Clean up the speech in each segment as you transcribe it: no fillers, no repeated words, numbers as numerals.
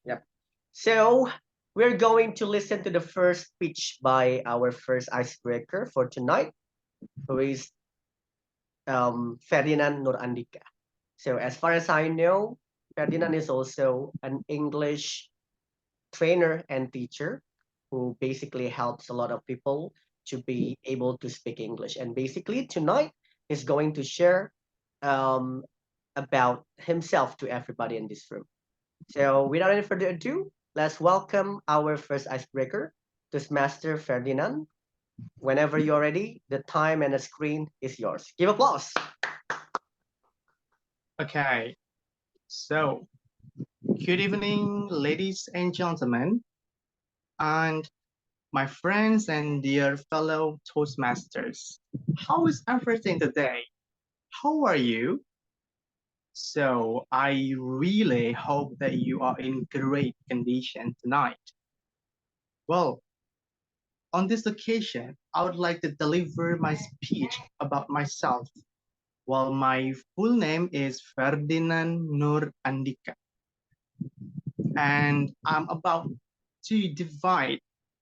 Yep. So we're going to listen to the first speech by our first icebreaker for tonight, who is Ferdinand Nur Andika. So as far as I know, Ferdinand is also an English trainer and teacher who basically helps a lot of people to be able to speak English. And basically tonight he's going to share um, about himself to everybody in this room. So without any further ado, let's welcome our first icebreaker, Toastmaster Ferdinand. Whenever you're ready, the time and the screen is yours. Give applause. Okay, so good evening, ladies and gentlemen, and my friends and dear fellow Toastmasters. How is everything today? How are you? So, I really hope that you are in great condition tonight. Well, on this occasion, I would like to deliver my speech about myself. Well, my full name is Ferdinand Nur Andika, and I'm about to divide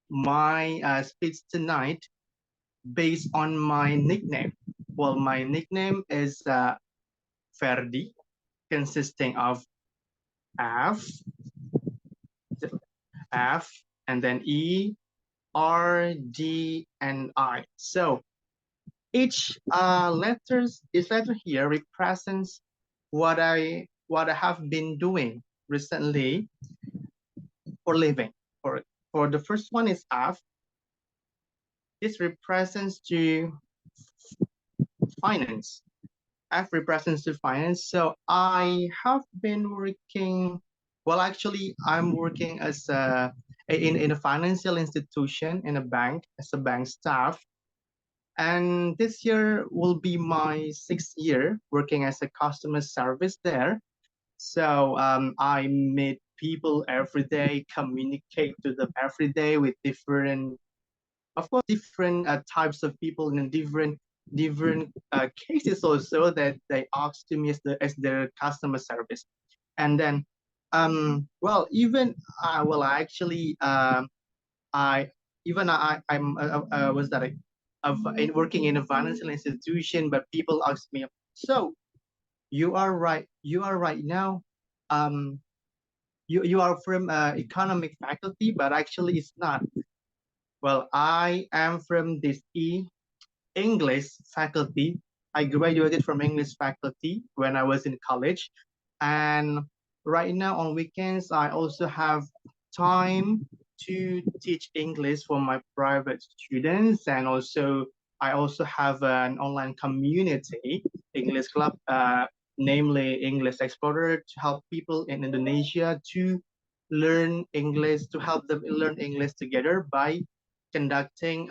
my speech tonight based on my nickname. Well, my nickname is Ferdi, consisting of F, F, and then E, R, D, and I. So each letter here represents what I have been doing recently for living. For the first one is F. This represents to finance. F represents to finance. So I have been working. Well, actually, I'm working as in a financial institution in a bank as a bank staff. And this year will be my 6th year working as a customer service there. So I meet people every day, communicate to them every day with different, of course, different types of people in different cases also that they ask to me as their customer service. And then, well, even well, actually, I even I was that of in working in a financial institution, but people ask me, so you are right now, um, you are from economic faculty, but actually it's not. Well, I am from this English faculty. I graduated from English faculty when I was in college. And right now on weekends, I also have time to teach English for my private students. And also, I also have an online community, English Club, namely English Explorer, to help people in Indonesia to learn English, to help them learn English together by conducting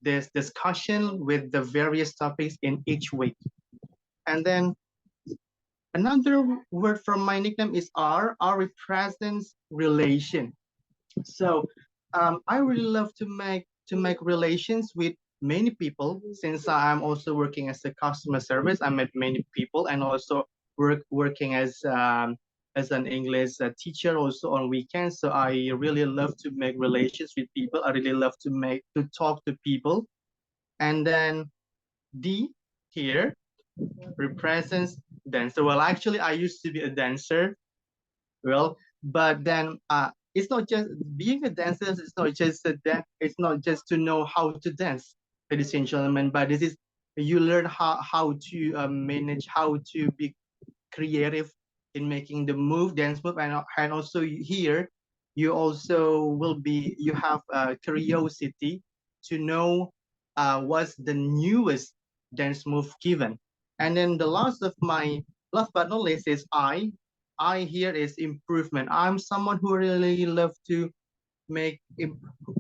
this discussion with the various topics in each week. And then another word from my nickname is R. R represents relation. So I really love to make relations with many people. Since I'm also working as a customer service, I met many people and also working as an English teacher also on weekends. So I really love to make relations with people. I really love to talk to people. And then D here represents dancer. Well, actually, I used to be a dancer. Well, but then it's not just being a dancer. It's not just it's not just to know how to dance, ladies and gentlemen. But this is you learn how to manage, how to be creative in making the dance move, and also here you also will be you have curiosity to know what's the newest dance move given. And then the last but not least is I here is improvement. I'm someone who really love to make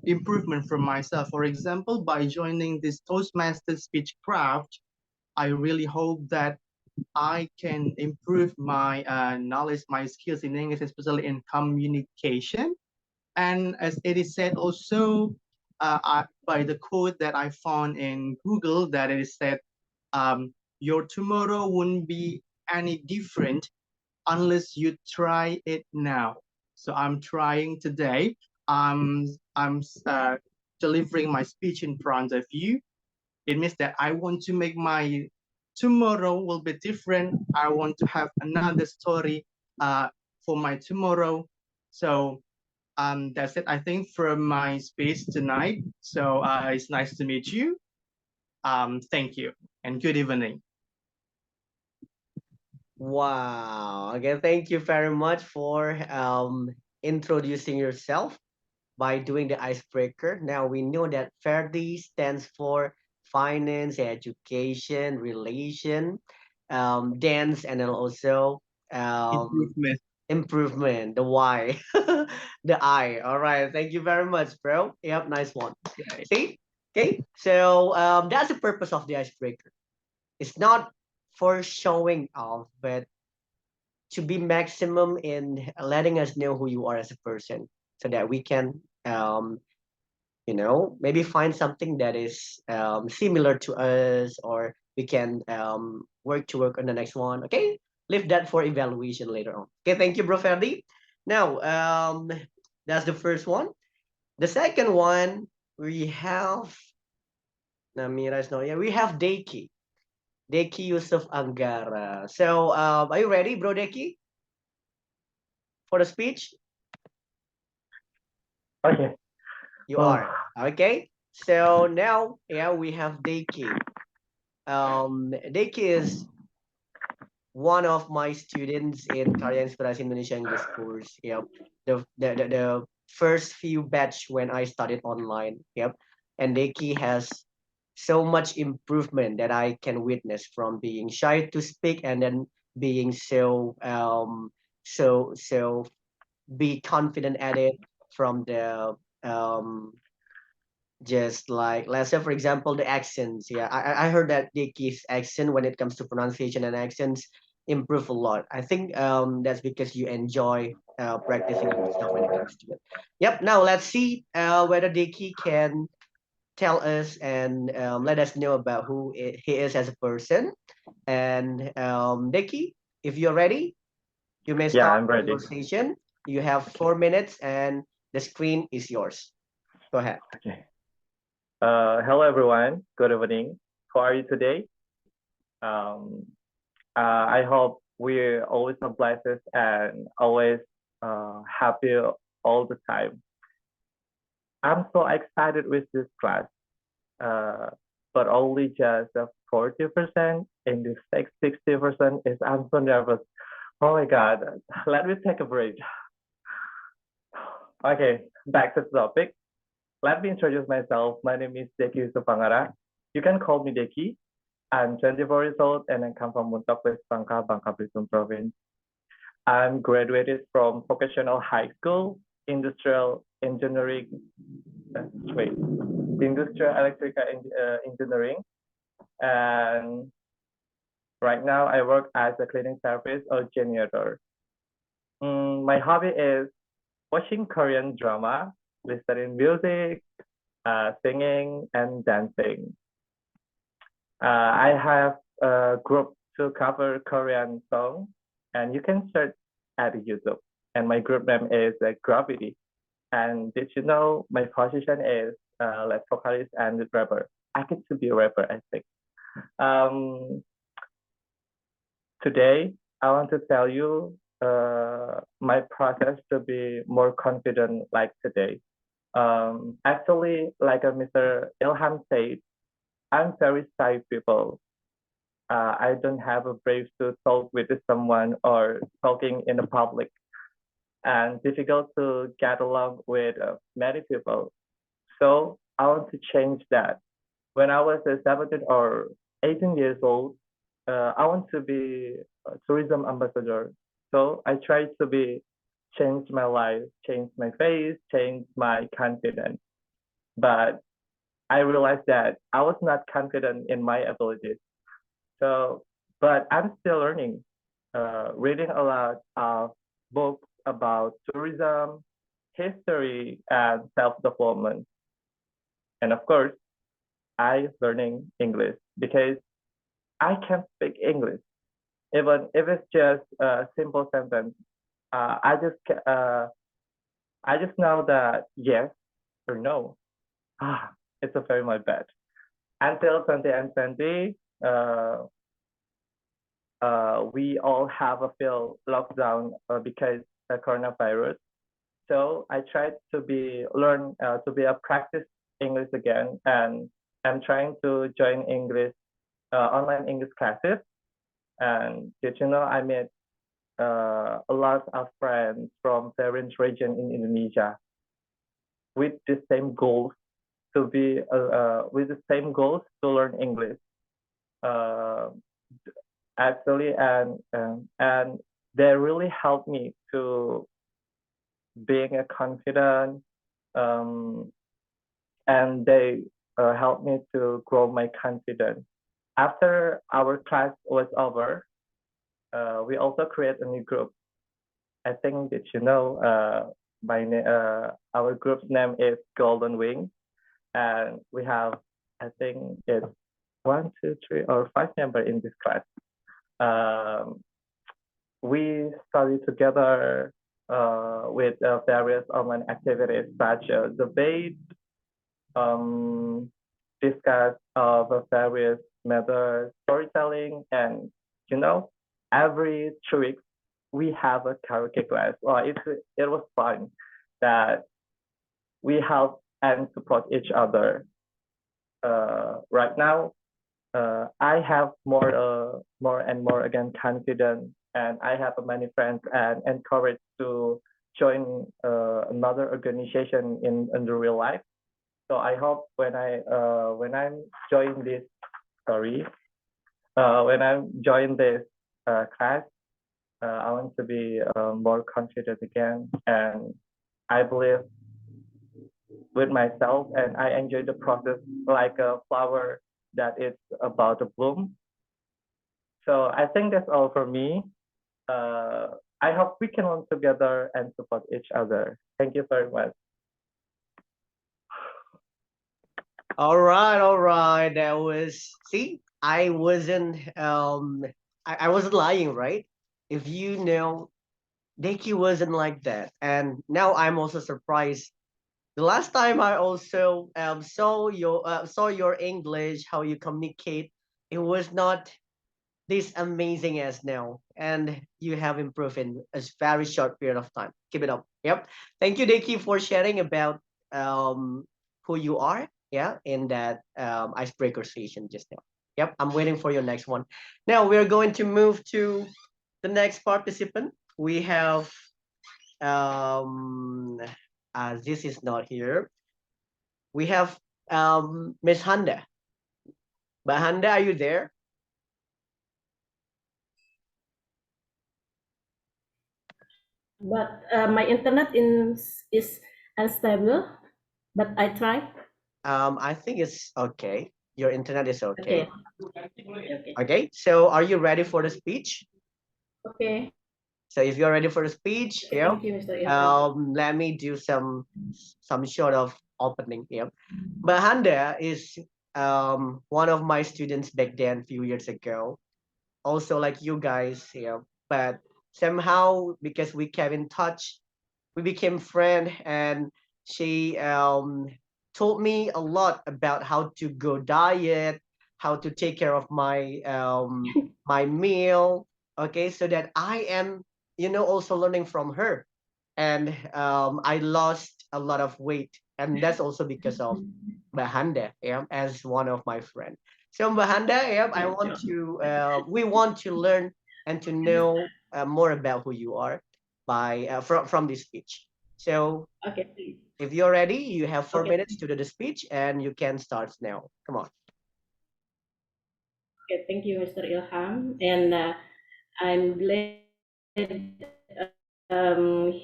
improvement for myself. For example, by joining this Toastmasters Speechcraft, I really hope that I can improve my knowledge, my skills in English, especially in communication. And as it is said also by the quote that I found in Google, that it is said, your tomorrow won't be any different unless you try it now. So I'm trying today. I'm delivering my speech in front of you. It means that I want to make my tomorrow will be different. I want to have another story uh, for my tomorrow. So that's it, I think, from my speech tonight. So it's nice to meet you. Thank you and good evening. Wow. Again, thank you very much for introducing yourself by doing the icebreaker. Now we know that FAIRD stands for finance, education, relation, dance, and then also um, Improvement. improvement. The Y, the I. All right. Thank you very much, bro. Yep, nice one. Right. See? Okay. So that's the purpose of the icebreaker. It's not for showing off, but to be maximum in letting us know who you are as a person so that we can maybe find something that is similar to us, or we can work on the next one. Okay, leave that for evaluation later on. Okay, thank you, bro Ferdi. Now that's the first one. The second one, we have Namira is not, yeah, we have Deki Yusuf Angara. So are you ready, bro Deki, for the speech? Okay. You Oh, are. Okay. So now, yeah, we have Deki. Deki is one of my students in Karya Inspirasi Indonesia English course. Yep. The first few batch when I studied online. Yep. And Deki has so much improvement that I can witness, from being shy to speak and then being so be confident at it, from the just like, let's say for example, the accents. Yeah, I heard that Dickie's accent, when it comes to pronunciation and accents, improve a lot. I think that's because you enjoy practicing yourself when it comes to it. Yep. Now let's see whether Dickie can tell us and let us know about who he is as a person. And Dickie, if you're ready, you may yeah, start I'm the ready. conversation. You have 4 minutes and the screen is yours. Go ahead. Okay. Hello everyone. Good evening. How are you today? Um, I hope we're always a blessed and always happy all the time. I'm so excited with this class, uh, but only just 40%, and the 60% is I'm so nervous. Oh my God. Let me take a break. Okay, back to the topic. Let me introduce myself. My name is Deki Supangara. You can call me Deki. I'm 24 years old and I come from Muntok West Bangka, Bangka Belitung province. I'm graduated from vocational high school, industrial engineering, wait, industrial electrical engineering. And right now I work as a cleaning service or janitor. My hobby is watching Korean drama, listening music, singing and dancing. I have a group to cover Korean songs, and you can search at YouTube. And my group name is Gravity. And did you know my position is like vocalist and rapper? I get to be a rapper, I think. Um, Today, I want to tell you my process to be more confident like today. Actually, like Mr. Ilham said, I'm very shy people. I don't have a brave to talk with someone or talking in the public, and difficult to get along with many people. So I want to change that. When I was 17 or 18 years old, I want to be a tourism ambassador. So I try to be change my life, change my face, change my confidence. But I realized that I was not confident in my abilities. So, but I'm still learning, reading a lot of books about tourism, history, and self-development. And of course, I learning English because I can speak English, even if it's just a simple sentence. I just I just know that yes or no. It's a very my bad. Until 2020, we all have a feel lockdown because the coronavirus. So I tried to be a practice English again, and I'm trying to join English online English classes. And did you know I met a lot of friends from various regions in Indonesia with the same goals with the same goals to learn English. Uh, Actually, and they really helped me to being a confident, um, and they helped me to grow my confidence. After our class was over, we also create a new group. I think that you know our group's name is Golden Wing, and we have I think it's 1, 2, 3, or 5 members in this class. Um, we study together with various online activities such as debate, discuss of various methods, storytelling, and you know, every 2 weeks we have a karaoke class. Well, it was fun that we help and support each other. Right now, I have more and more again confidence, and I have many friends and encouraged to join another organization in the real life. So I hope when I'm join this sorry when I'm join this class, I want to be more confident again, and I believe with myself, and I enjoy the process like a flower that is about to bloom. So I think that's all for me. Uh, I hope we can learn together and support each other. Thank you very much. All right, all right. That was see, I wasn't lying, right? If you know, Deki wasn't like that, and now I'm also surprised. The last time I also saw your English, how you communicate, it was not this amazing as now, and you have improved in a very short period of time. Keep it up. Yep. Thank you, Deki, for sharing about who you are. Yeah, in that icebreaker session just now. Yep, I'm waiting for your next one. Now we're going to move to the next participant. We have this is not here. We have Miss Handa. But Handa, are you there? But my internet is unstable. But I try. I think it's okay. Your internet is okay. Okay. Okay. So are you ready for the speech? Okay. So if you're ready for the speech, Okay, yeah. thank you, Mr. Ilham. Let me do some sort of opening here. But Handa is one of my students back then, a few years ago. Also like you guys here, but somehow because we kept in touch, we became friends, and she told me a lot about how to go diet, how to take care of my my meal. Okay, so that I am, also learning from her, and I lost a lot of weight, and that's also because of Bahanda, yeah, as one of my friend. So Bahanda, yeah, we want to learn and to know more about who you are by from this speech. So Okay, please. if you're ready, you have 4 minutes Okay. to do the speech, and you can start now. Come on. Okay, thank you, Mr. Ilham. And I'm glad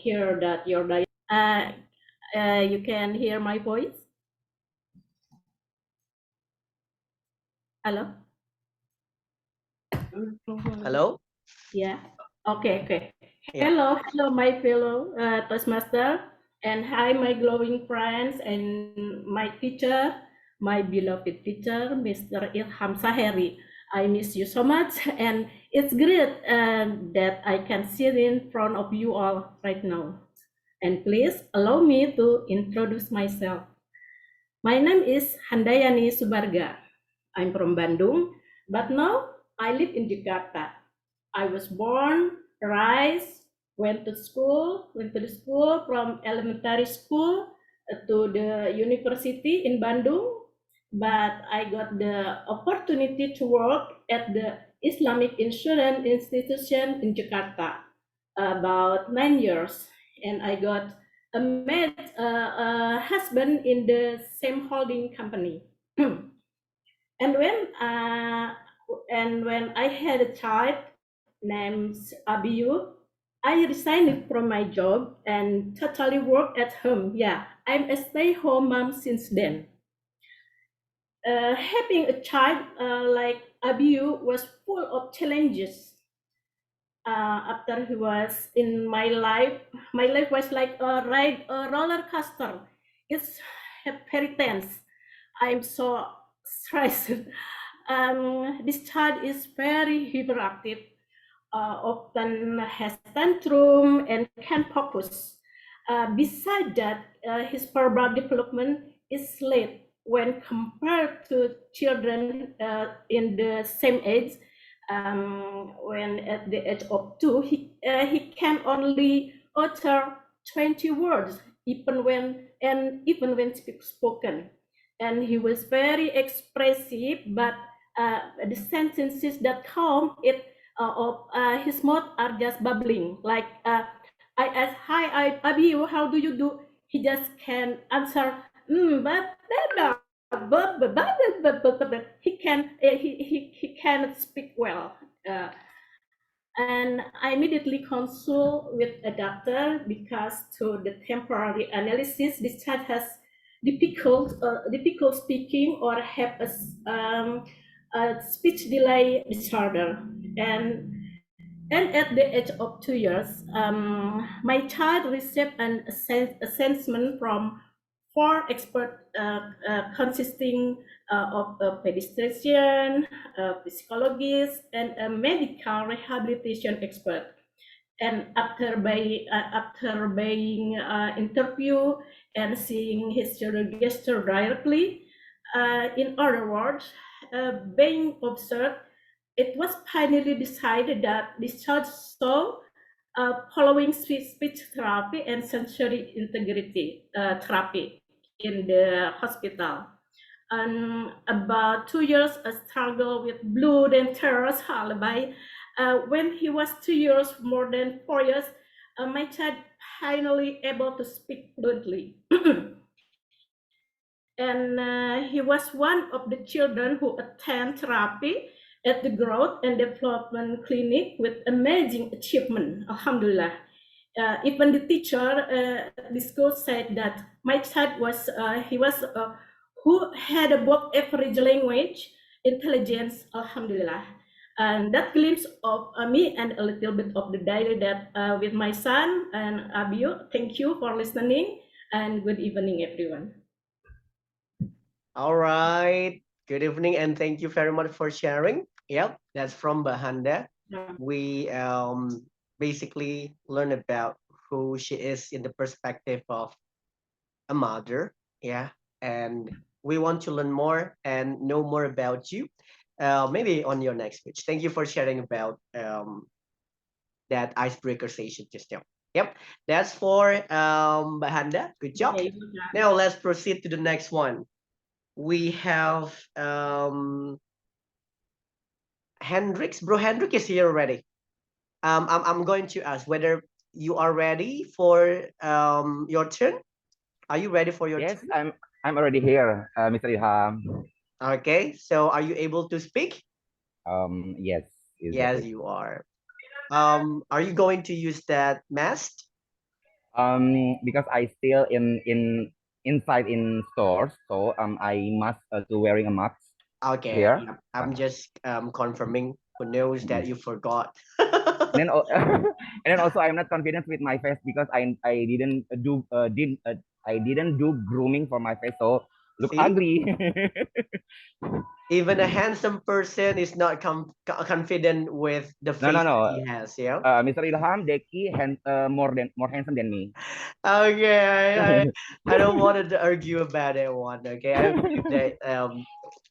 hear that your diet. You can hear my voice. Hello. Hello. Yeah. Okay. Okay. Yeah. Hello, my fellow Toastmaster, and hi, my glowing friends and my teacher, my beloved teacher, Mr. Ilham Saheri. I miss you so much, and it's great that I can sit in front of you all right now. And please allow me to introduce myself. My name is Handayani Subarga. I'm from Bandung, but now I live in Jakarta. I was born, raised, went to the school from elementary school to the university in Bandung, but I got the opportunity to work at the Islamic Insurance Institution in Jakarta about 9 years, and I got a husband in the same holding company. and when uh, when I had a child named Abiyu, I resigned from my job and totally worked at home. Yeah, I'm a stay-home mom since then. Having a child like Abiyu was full of challenges. After he was in my life was like a roller coaster. It's very tense. I'm so stressed. This child is very hyperactive, often has tantrum and can't focus. Besides that, his verbal development is late when compared to children in the same age. When at the age of 2, he can only utter 20 words, even when spoken. And he was very expressive, but the sentences that come of his mouth are just bubbling. Like I ask, "Hi, Abiyu, how do you do?" He just can answer, he cannot speak well. Uh, and I immediately consult with a doctor because to the temporary analysis, this child has difficult speaking or have a speech delay disorder. And at the age of 2 years, my child received an assessment from four experts consisting of a pediatrician, a psychologist, and a medical rehabilitation expert. And after being interviewed and seeing his gesture directly, in other words, being observed, it was finally decided that this child saw following speech therapy and sensory integrity therapy in the hospital. And about 2 years, a struggle with blood and terrors lullaby. When he was 2 years, more than 4 years, my child finally able to speak fluently. And he was one of the children who attend therapy at the Growth and Development Clinic with amazing achievement, alhamdulillah. Even the teacher at the school said that my child was who had above average language intelligence, alhamdulillah. And that glimpse of me and a little bit of the diary that with my son and Abiyu. Thank you for listening, and good evening, everyone. All right. Good evening, and thank you very much for sharing. Yep, that's from Bahanda. Yeah. We basically learn about who she is in the perspective of a mother. Yeah, and we want to learn more and know more about you. Maybe on your next speech. Thank you for sharing about that icebreaker session just now. Yep, that's for Bahanda. Good job. Okay. Now let's proceed to the next one. We have Hendrix. Bro, Hendrix is here already. I'm going to ask whether you are ready for your turn. Are you ready for your Yes, turn? I'm already here, Mr. Ilham. Okay, so are you able to speak? Yes, is Yes, okay. you are. Are you going to use that mask? Because I still inside in stores, so I must to wearing a mask Okay, here. yeah, I'm just confirming who knows that you forgot. And then and then also I'm not confident with my face because I didn't do I didn't do grooming for my face, so look See? ugly. Even a handsome person is not confident with the No, face that no. he has, yeah. Mr. Ilham, Deki, more handsome than me. Okay, I don't want to argue about that one. Okay, I believe that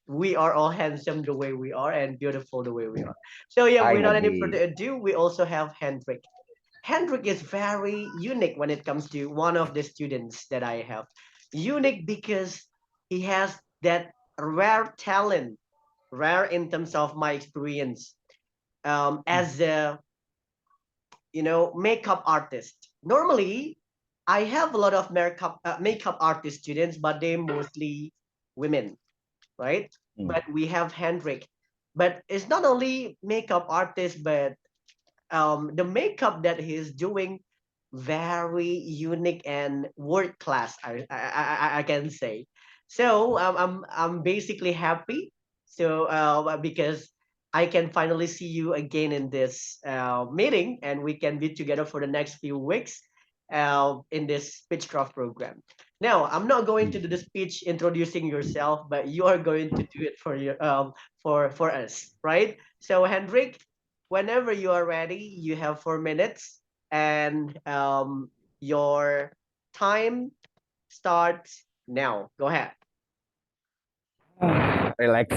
we are all handsome the way we are and beautiful the way we are. So yeah, I without any agree. further ado, we also have Hendrik. Hendrik is very unique when it comes to one of the students that I have. Unique because he has that rare talent, rare in terms of my experience as a makeup artist. Normally, I have a lot of makeup artist students, but they're mostly women, right? Mm. But we have Hendrik. But it's not only makeup artist, but the makeup that he's doing very unique and world class. I can say. So I'm basically happy. So because I can finally see you again in this meeting, and we can be together for the next few weeks in this Speechcraft program. Now, I'm not going to do the speech introducing yourself, but you are going to do it for your for us, right? So, Hendrik, whenever you are ready, you have 4 minutes, and your time starts now. Go ahead. Relax.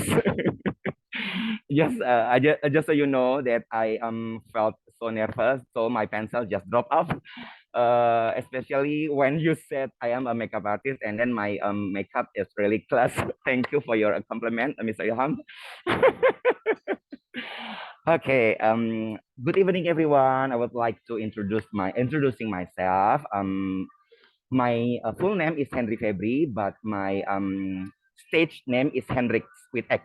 Just so you know that I felt so nervous, so my pencil just dropped off. Especially when you said I am a makeup artist, and then my makeup is really class. Thank you for your compliment, Mr. Ilham. Okay. Good evening, everyone. I would like to introducing myself. My full name is Henry Febri, but my stage name is Hendrik with X.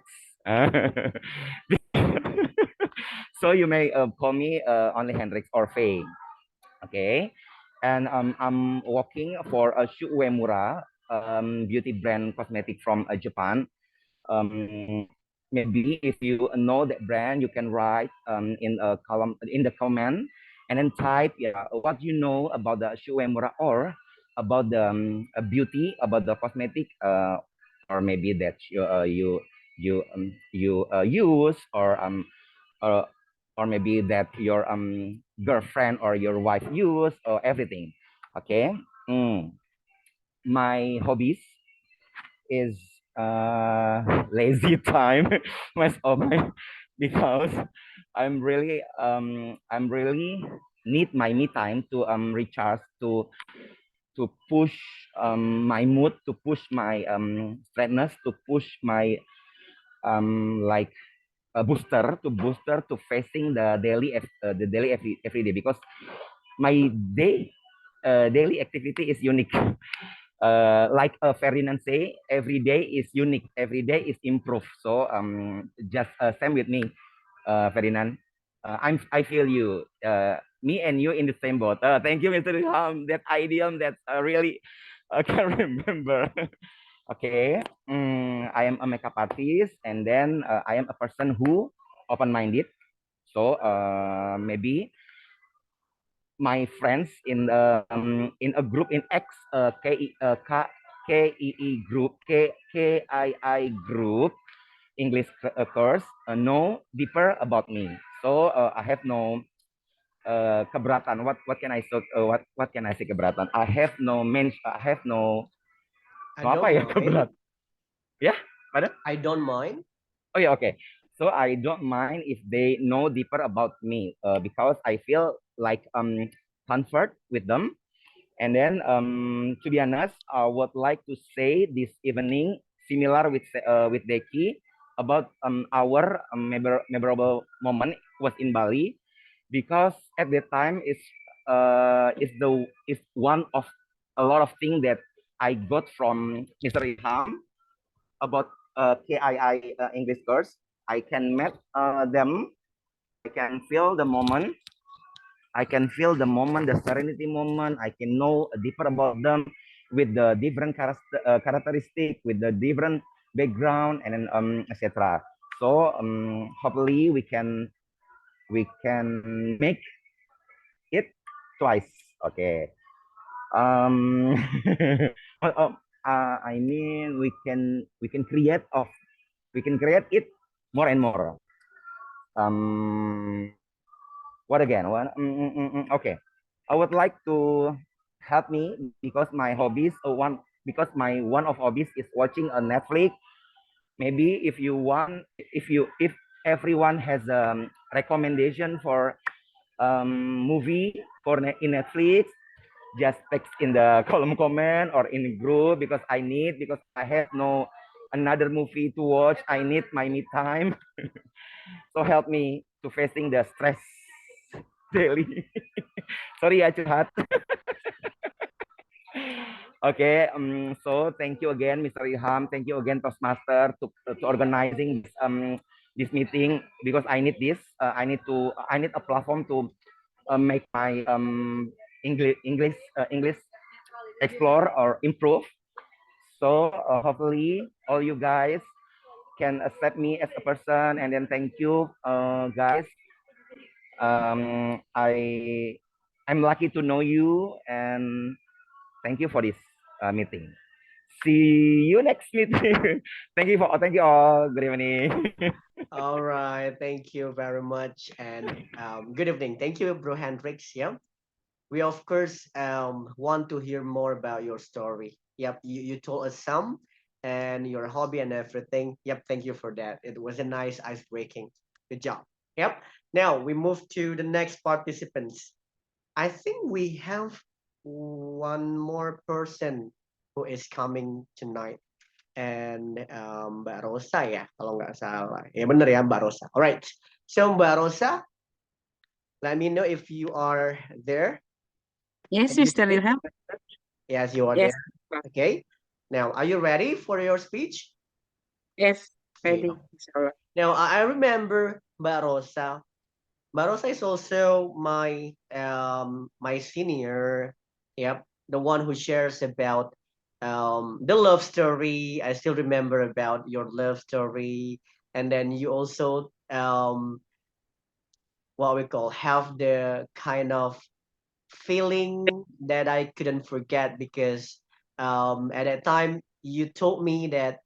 So you may call me only Hendrix or Faye. Okay. And I'm working for a Shu Uemura beauty brand cosmetic from Japan. Maybe if you know that brand, you can write in a column in the comment, and then type what you know about the Shu Uemura, or about the beauty, about the cosmetic, or maybe that you use, uh, or maybe that your girlfriend or your wife use, or everything. Okay. My hobbies is lazy time most of my, because I'm really need my me time to recharge, to push my mood, to push my straightness, to push my like a booster to facing the daily every day, because my daily activity is unique. Like Ferdinand say, every day is unique, every day is improved. So just same with me, Ferdinand. I feel you. Me and you in the same boat. Thank you, Mr. Ilham. That idiom that really I can remember. Okay. I am a makeup artist, and then I am a person who open-minded. So maybe my friends in a group in X, KEE group, KII group English course, know deeper about me. So I have no keberatan. What can I say? What can I say keberatan? I have no I no apa don't ya mind. keberatan? Ya, pada? I don't mind. Oh yeah, okay. So I don't mind if they know deeper about me, because I feel like comfort with them. And then to be honest, I would like to say this evening, similar with Deki, about our memorable moment was in Bali, because at that time is one of a lot of things that I got from Mr. Ilham about KII English course. I can meet them. I can feel the moment. I can feel the moment, the serenity moment. I can know deeper about them with the different characteristic, with the different background, and then etc. So hopefully we can make it twice. Okay. Um, I mean we can create it more and more. What again? Okay, I would like to help me because my hobbies because my one of hobbies is watching a Netflix. Maybe if you want, if everyone has a recommendation for movie for in Netflix, just text in the column comment or in the group because I have no another movie to watch. I need my me time. So help me to facing the stress daily. Sorry ya curhat. Okay, so thank you again, Mr. Ilham. Thank you again, Toastmaster, to organizing this meeting because I need this. I need a platform to make my English explore or improve. So hopefully all you guys can accept me as a person, and then thank you, guys. I'm lucky to know you, and thank you for this meeting. See you next meeting. Thank you all. Good evening. All right, thank you very much, and good evening. Thank you, Bro Hendrix. Yeah, we of course want to hear more about your story. Yep, you told us some and your hobby and everything. Yep, thank you for that. It was a nice ice breaking. Good job. Yep. Now we move to the next participants. I think we have one more person who is coming tonight, and Mbak Rosa ya, kalau nggak salah. Ya bener ya, Mbak Rosa. Alright. So Mbak Rosa, let me know if you are there. Yes, Can you Mr. speak? Ilham. Yes, you are Yes, there. Okay. Now, are you ready for your speech? yes, Yeah. ready. Inshallah. Now, I remember Mbak Rosa. Mbak Rosa is also my senior. Yep, the one who shares about the love story. I still remember about your love story, and then you also what we call have the kind of feeling that I couldn't forget because at that time you told me that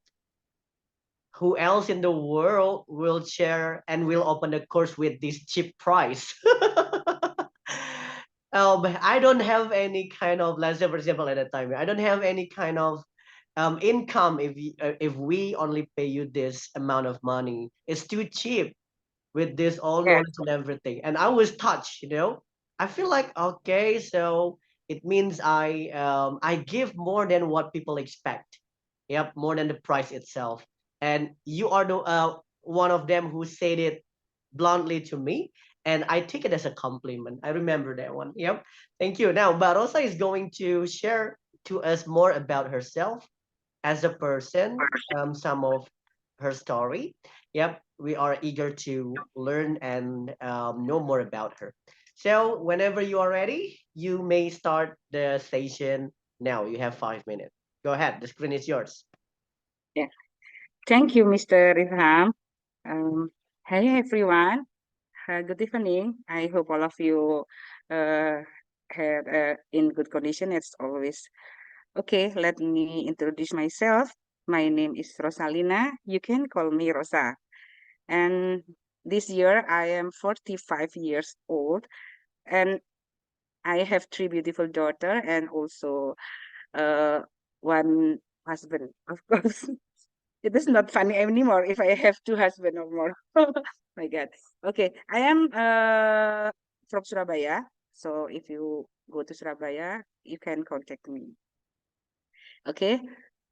who else in the world will share and will open a course with this cheap price. I don't have any kind of, let's say for example at that time I don't have any kind of income if we only pay you this amount of money. It's too cheap with this all Yes, knowledge and everything. And I was touched, you know. I feel like okay, so it means I give more than what people expect. Yep, more than the price itself. And you are the one of them who said it bluntly to me, and I take it as a compliment. I remember that one. Yep, thank you. Now, Barosa is going to share to us more about herself as a person, some of her story. Yep, we are eager to learn and know more about her. So, whenever you are ready, you may start the session now. You have 5 minutes. Go ahead. The screen is yours. yeah. Thank you, Mr. Ilham. Hi, everyone. Good evening. I hope all of you had in good condition as always. Okay, let me introduce myself. My name is Rosalina. You can call me Rosa. And this year I am 45 years old, and I have three beautiful daughters and also one husband, of course. It is not funny anymore if I have two husbands or more. My God. Okay, I am from Surabaya. So if you go to Surabaya, you can contact me. Okay.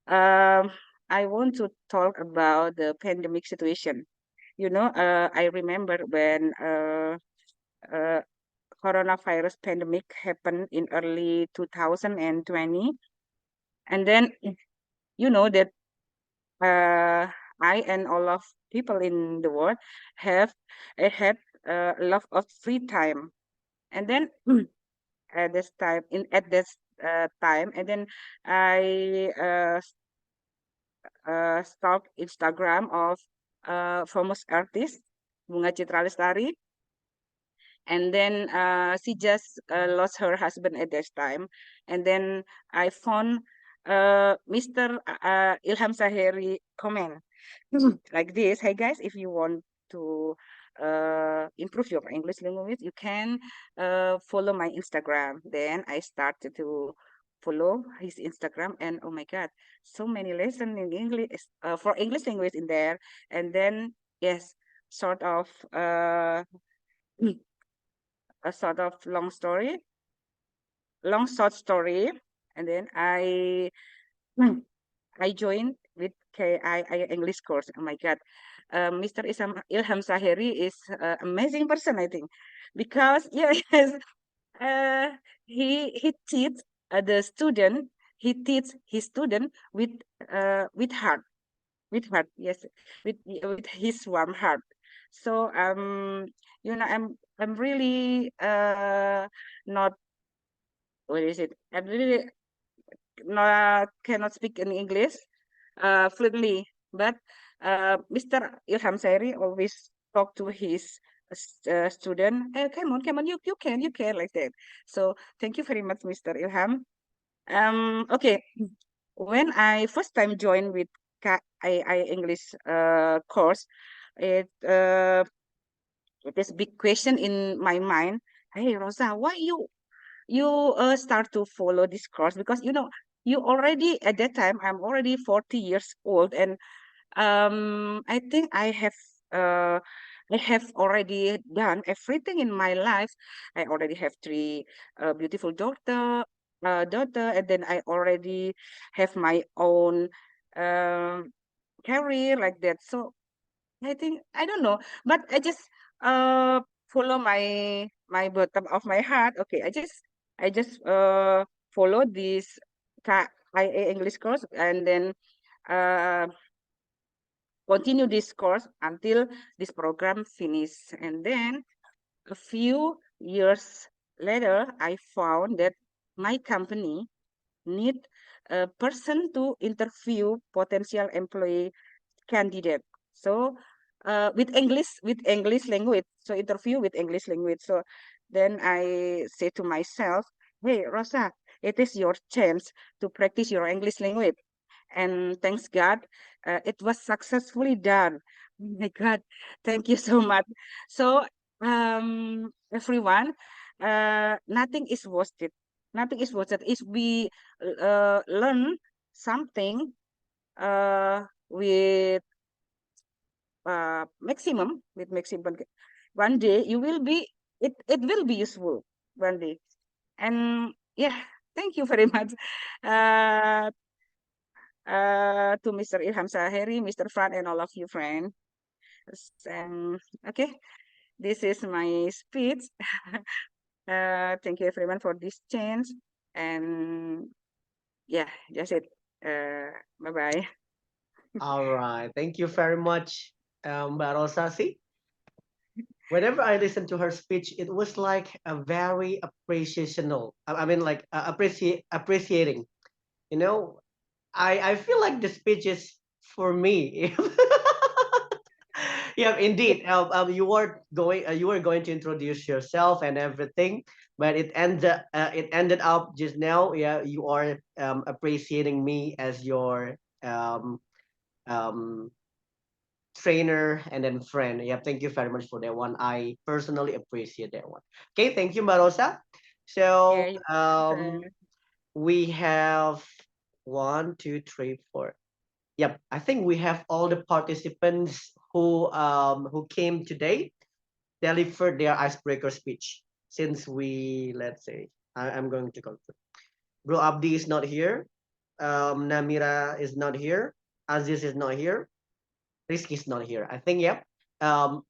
I want to talk about the pandemic situation. You know, I remember when coronavirus pandemic happened in early 2020, and then you know that I and all of people in the world have had a lot of free time, and then at this time at this time, and then I stalk Instagram of famous artist Bunga Citra Lestari, and then she just lost her husband at this time, and then I found Mr. Ilham Saheri comment like this. Hey guys, if you want to improve your English language, you can follow my Instagram. Then I started to follow his Instagram, and oh my God, so many lessons in English for English language in there. And then yes, sort of a sort of long short story, and then I joined with KI English course. Oh my God. Mr. Ilham Saheri is amazing person, I think, because yes, uh, he teach the student. He teach his student with heart, yes, with his warm heart. So I'm really not, what is it? I'm really not cannot speak in English fluently, but Mr. Ilham Sairi always talk to his student. Come on, you can like that. So thank you very much, Mr. Ilham. Okay, when I first time joined with I English course, it is big question in my mind. Hey Rosa, why you start to follow this course? Because you already at that time I'm already 40 years old, and I think uh I have already done everything in my life. I already have three beautiful daughter, and then I already have my own um career like that. So I think I don't know, but I just follow my bottom of my heart. Okay, I just follow this IA English course, and then uh continue this course until this program finish. And then a few years later, I found that my company need a person to interview potential employee candidate. So with English language. So interview with English language. So then I say to myself, hey Rosa, it is your chance to practice your English language. And thanks God, it was successfully done. Oh my God, thank you so much. So everyone, nothing is wasted. Nothing is wasted. If we learn something with maximum, one day you will be it will be useful one day. And yeah, thank you very much uh to Mr. Ilham Saheri, Mr. Fran, and all of you friends. And okay, this is my speech. Thank you everyone for this chance. And yeah, that's it. Bye bye. All right. Thank you very much, Mbak Rosa. See, whenever I listened to her speech, it was like a very appreciational. I mean, like appreciating. You know, I feel like the speech is for me. Yeah, indeed. You were going to introduce yourself and everything, but it ended up just now. Yeah, you are appreciating me as your um trainer and then friend. Yeah, thank you very much for that one. I personally appreciate that one. Okay, thank you, Marosa. Yeah, So uh, we have one, two, three, four. Yep, I think we have all the participants who came today delivered their icebreaker speech. Since we, let's say, I'm going to confirm. Bro Abdi is not here. Namira is not here. Aziz is not here. Rizky is not here. I think, yep. Um,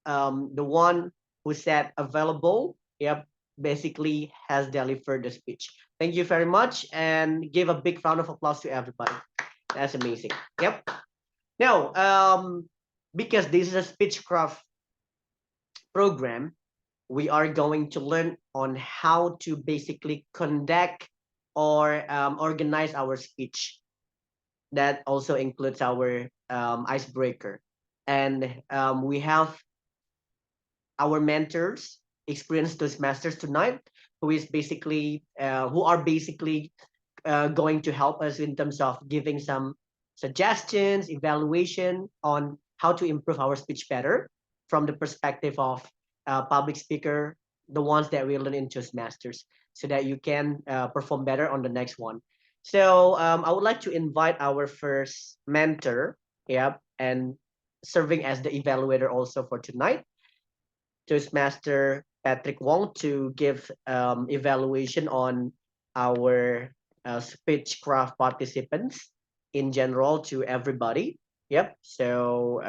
the one who said available, yep, basically has delivered the speech. Thank you very much, and give a big round of applause to everybody. That's amazing. Yep. Now, because this is a Speechcraft program, we are going to learn on how to basically conduct or organize our speech. That also includes our icebreaker. And we have our mentors, experienced Toastmasters tonight, who are basically going to help us in terms of giving some suggestions, evaluation on how to improve our speech better from the perspective of public speaker, the ones that we learn in Toastmasters, so that you can perform better on the next one. So I would like to invite our first mentor, yeah, and serving as the evaluator also for tonight, Toastmaster Patrick Wong, to give evaluation on our Speechcraft participants in general to everybody. Yep. So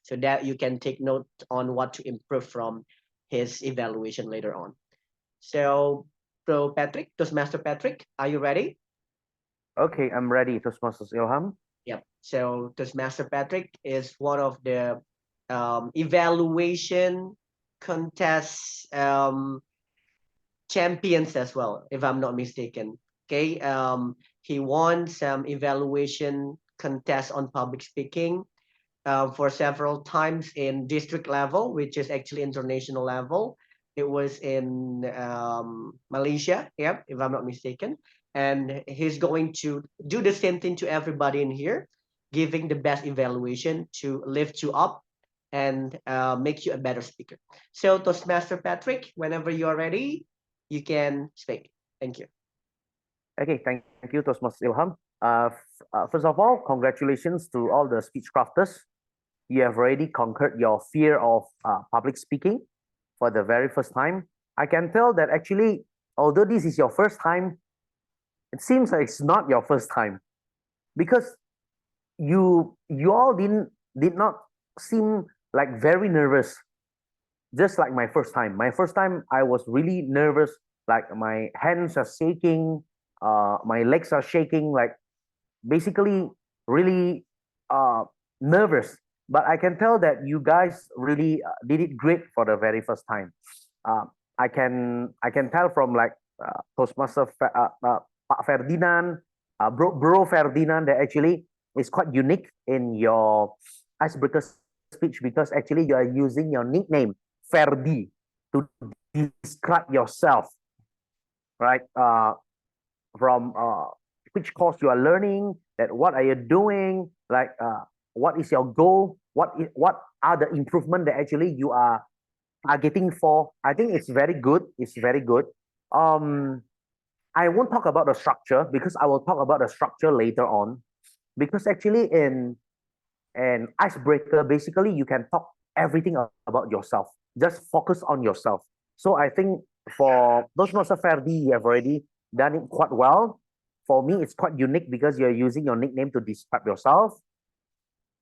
so that you can take note on what to improve from his evaluation later on. So, Patrick, Toastmaster Patrick, are you ready? Okay, I'm ready, Toastmasters Ilham. Yep. So Toastmaster Patrick is one of the evaluation contest champions as well, if I'm not mistaken. Okay. He won some evaluation contests on public speaking for several times in district level, which is actually international level. It was in Malaysia, yeah, if I'm not mistaken. And he's going to do the same thing to everybody in here, giving the best evaluation to lift you up and make you a better speaker. So, Toastmaster Patrick, whenever you are ready, you can speak. Thank you. Okay, thank you, Toastmasters Ilham. First of all, congratulations to all the speech crafters. You have already conquered your fear of public speaking for the very first time. I can tell that actually, although this is your first time, it seems like it's not your first time, because you all did not seem like very nervous, just like my first time. My first time, I was really nervous, like my hands are shaking, my legs are shaking, like basically really nervous. But I can tell that you guys really did it great for the very first time. Uh, I can tell from like Toastmaster Ferdinand, bro Ferdinand, that actually is quite unique in your icebreaker speech, because actually you are using your nickname Ferdi to describe yourself, right? From which course you are learning, that what are you doing, like what is your goal, what are the improvement that actually you are targeting for. I think it's very good. It's very good. I won't talk about the structure, because I will talk about the structure later on. Because actually in an icebreaker, basically you can talk everything about yourself. Just focus on yourself. So I think for those not so Ferdi, you have already done it quite well. For me, it's quite unique because you're using your nickname to describe yourself.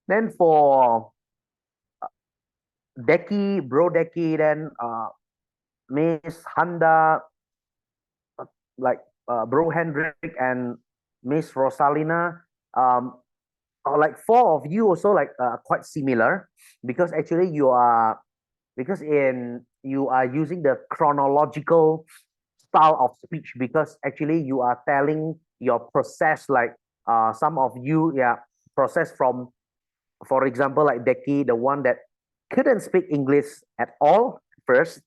Then for Deki, Bro Deki, then Miss Handa, like Bro Hendrik and Miss Rosalina, like four of you also like quite similar, because actually you are using the chronological style of speech, because actually you are telling your process, like some of you, yeah, process from, for example, like Deki, the one that couldn't speak English at all first,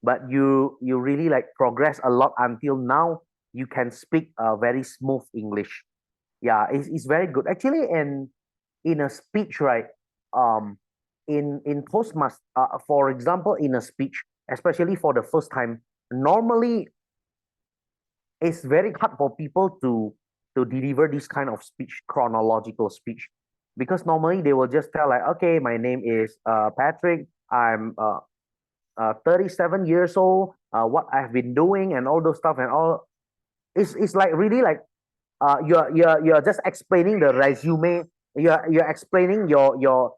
but you really like progress a lot until now you can speak very smooth English. Yeah, it's very good actually. In a speech, right? In Toastmasters, for example, in a speech, especially for the first time, normally it's very hard for people to deliver this kind of speech, chronological speech, because normally they will just tell like, okay, my name is Patrick, I'm 37 years old, what I've been doing and all those stuff and all. It's like really like you're just explaining the resume. You're explaining you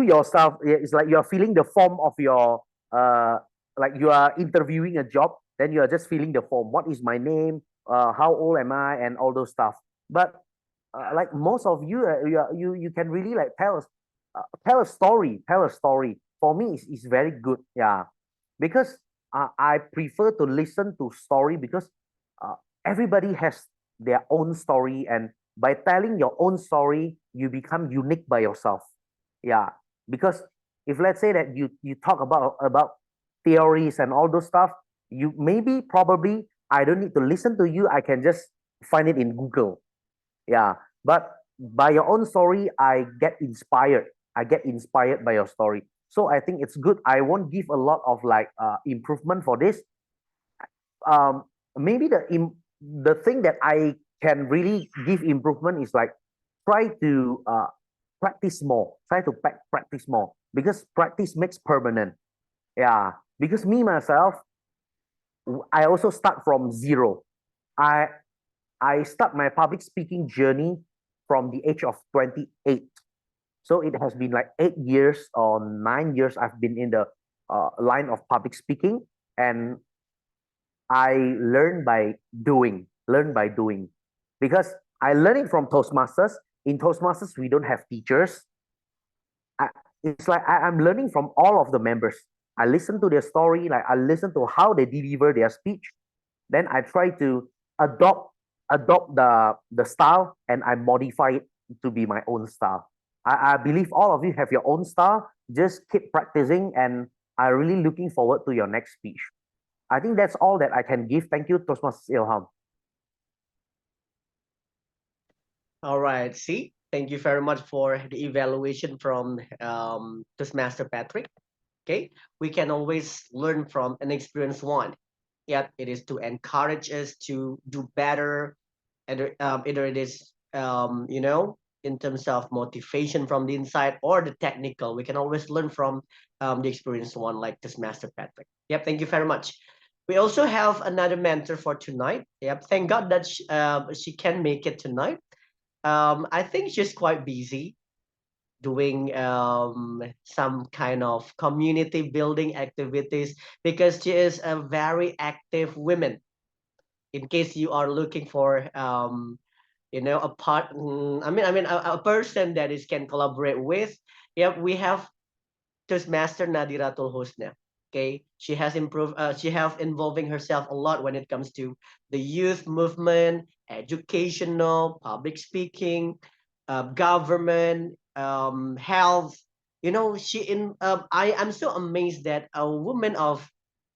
yourself. It's like you're filling the form of your like you are interviewing a job. Then you are just filling the form. What is my name? How old am I? And all those stuff. But like most of you, you can really like tell a story. Tell a story. For me, it's very good. Yeah, because I prefer to listen to story, because everybody has their own story, and by telling your own story you become unique by yourself. Yeah, because if let's say that you talk about theories and all those stuff, you maybe probably I don't need to listen to you. I can just find it in Google. Yeah. But by your own story, I get inspired. I get inspired by your story. So I think it's good. I won't give a lot of like improvement for this. Maybe the thing that I can really give improvement is like try to practice more. Try to practice more because practice makes permanent. Yeah. Because me myself, I also start from zero. I I start my public speaking journey from the age of 28. So it has been like 8 years or 9 years I've been in the line of public speaking, and I learn by doing, because I learned it from Toastmasters. In Toastmasters, we don't have teachers. I, it's like I'm learning from all of the members. I listen to their story, like I listen to how they deliver their speech. Then I try to adopt the style, and I modify it to be my own style. I believe all of you have your own style. Just keep practicing, and I'm really looking forward to your next speech. I think that's all that I can give. Thank you, Toastmasters Ilham. All right. See, thank you very much for the evaluation from Toastmaster Patrick. Okay, we can always learn from an experienced one. Yet it is to encourage us to do better, and either it is in terms of motivation from the inside or the technical. We can always learn from the experienced one like this Master Patrick. Yep, thank you very much. We also have another mentor for tonight. Yep, thank God that she can make it tonight. I think she's quite busy doing some kind of community building activities because she is a very active woman. In case you are looking for a part, a person that is can collaborate with. Yep, we have Toastmaster Nadiratul Husna. Okay, she has improved. She have involving herself a lot when it comes to the youth movement, educational, public speaking, government, health. She in. I am so amazed that a woman of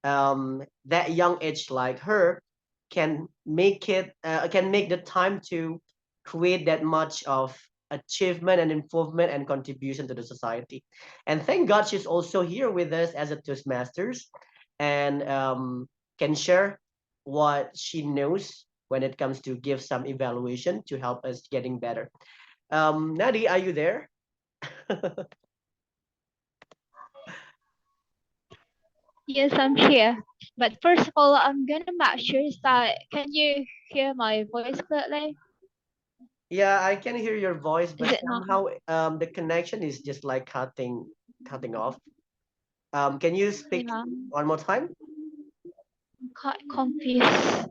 that young age like her can make the time to create that much of achievement and improvement and contribution to the society. And thank God she's also here with us as a Toastmasters, and can share what she knows when it comes to give some evaluation to help us getting better. Nadi, are you there? Yes, I'm here. But first of all, I'm gonna make sure that can you hear my voice clearly? Yeah, I can hear your voice, Is but it not? somehow the connection is just like cutting off. Can you speak Yeah, one more time? I'm quite confused.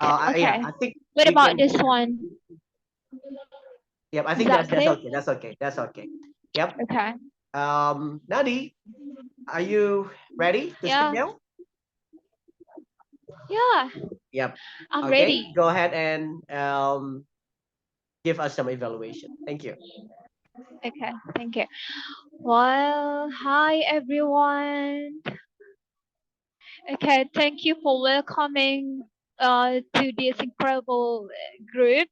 Yeah, Okay. I think What we about can. this one? Yep, I Is think that that's clear? okay. That's okay. That's okay. Yep. Okay. Nadi, are you ready to speak Yeah, now? yeah, Yep. I'm Okay, ready. go ahead and give us some evaluation. Thank you. Okay, thank you. Well, hi everyone. Okay, thank you for welcoming to this incredible group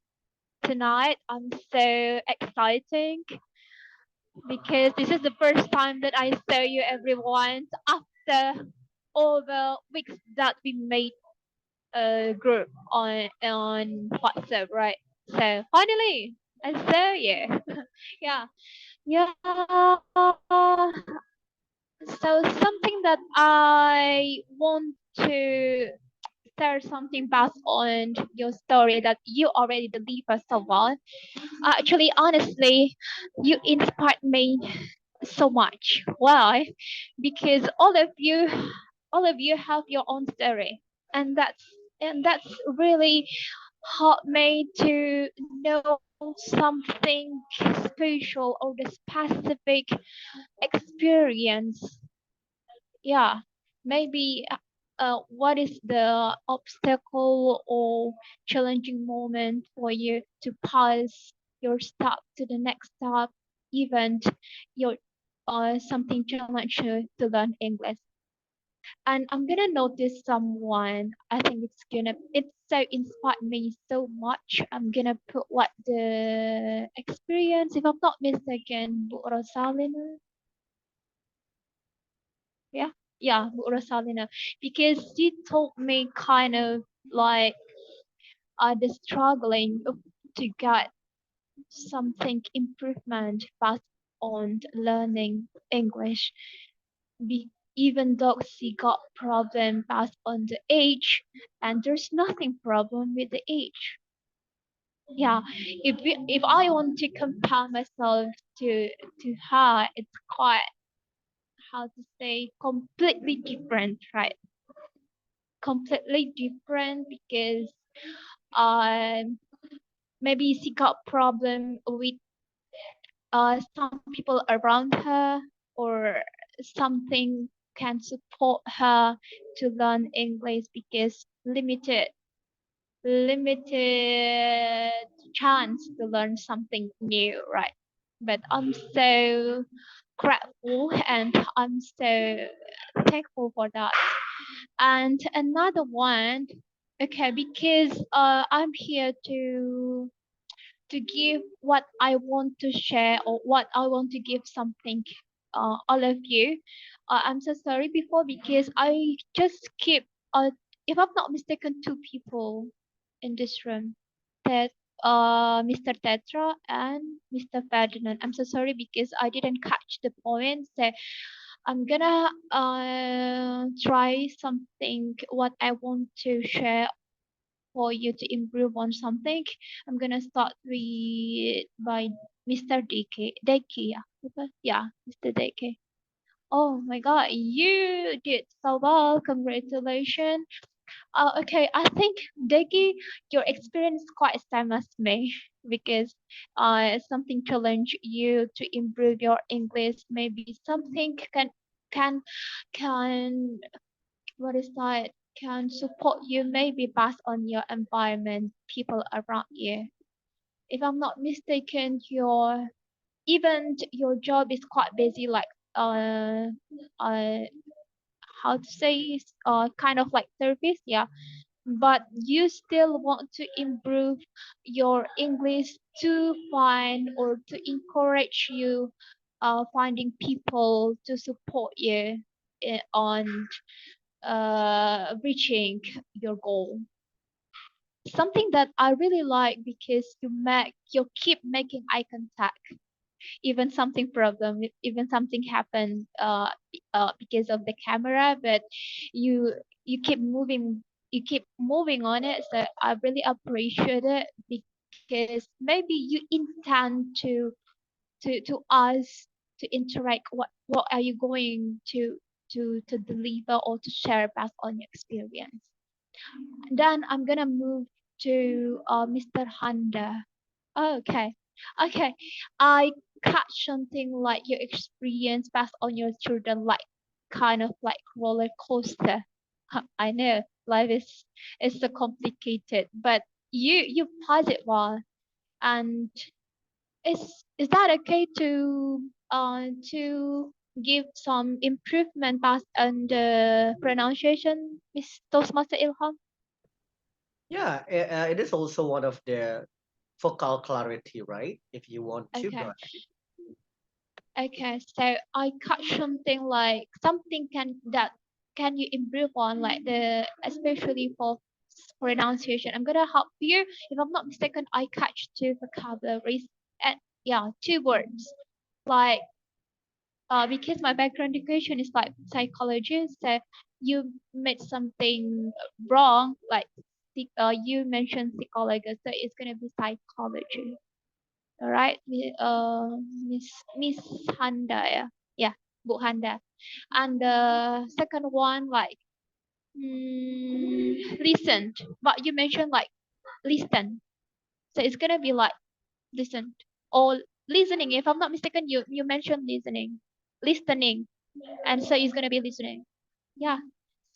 tonight. I'm so exciting because this is the first time that I saw you everyone after all the weeks that we made a group on WhatsApp, right? So finally I saw you. Yeah. Yeah. So something that I want to share something based on your story that you already delivered so well. Actually, honestly, you inspired me so much. Why? Because all of you have your own story, and that's really helped me to know something special or the specific experience. Yeah, maybe what is the obstacle or challenging moment for you to pass your step to the next step, even your something challenge you to learn English. And I'm gonna notice someone. I think it's so inspired me so much. I'm gonna put what the experience, if I'm not mistaken, Bu Rosalina. Yeah, Bu Rosalina, because she told me kind of like the struggling to get something improvement fast on learning English. Even though she got problem based on the age, and there's nothing problem with the age. Yeah, if I want to compare myself to her, it's quite, how to say, completely different, right? Completely different because maybe she got problem with some people around her, or something can support her to learn English because limited chance to learn something new, right? But I'm so grateful and I'm so thankful for that. And another one, okay, because I'm here to give what I want to share, or what I want to give something all of you. I'm so sorry before because I just keep if I'm not mistaken, two people in this room, that Mr. Tetra and Mr. Ferdinand. I'm so sorry because I didn't catch the point. So I'm gonna try something what I want to share for you to improve on something. I'm gonna start with by Mr. DK. Deki, yeah. Okay. Yeah, Mr. Deki. Oh my God, you did so well. Congratulations. Okay, I think Deki, your experience is quite same as me because something challenge you to improve your English. Maybe something can can what is that, can support you maybe based on your environment, people around you. If I'm not mistaken, your job is quite busy, like uh uh how to say, kind of like service, yeah. But you still want to improve your English to find or to encourage you finding people to support you on reaching your goal. Something that I really like because you keep making eye contact, even something problem, even something happened because of the camera, but you you keep moving, you keep moving on it. So I really appreciate it because maybe you intend to us to interact. What are you going to deliver or to share based on your experience? Then I'm gonna move to Mr. Handa. Okay. Okay. I catch something like your experience based on your children, like kind of like roller coaster. I know life is so complicated, but you pass it well. And is that okay to give some improvement based on the pronunciation, Miss Toastmaster Ilham? Yeah, it is also one of the focal clarity, right? If you want to go Okay. ahead. Okay, so I catch something like something can you improve on, like the especially for pronunciation. I'm gonna help you. If I'm not mistaken, I catch two vocabularies and yeah, two words. Like because my background education is like psychology, so you made something wrong, like you mentioned psychology, so it's gonna be psychology. All right, Miss Handa, yeah, Bu Handa. And the second one, like, listen. But you mentioned like listen, so it's gonna be like listen or listening. If I'm not mistaken, you mentioned listening, and so it's gonna be listening. Yeah.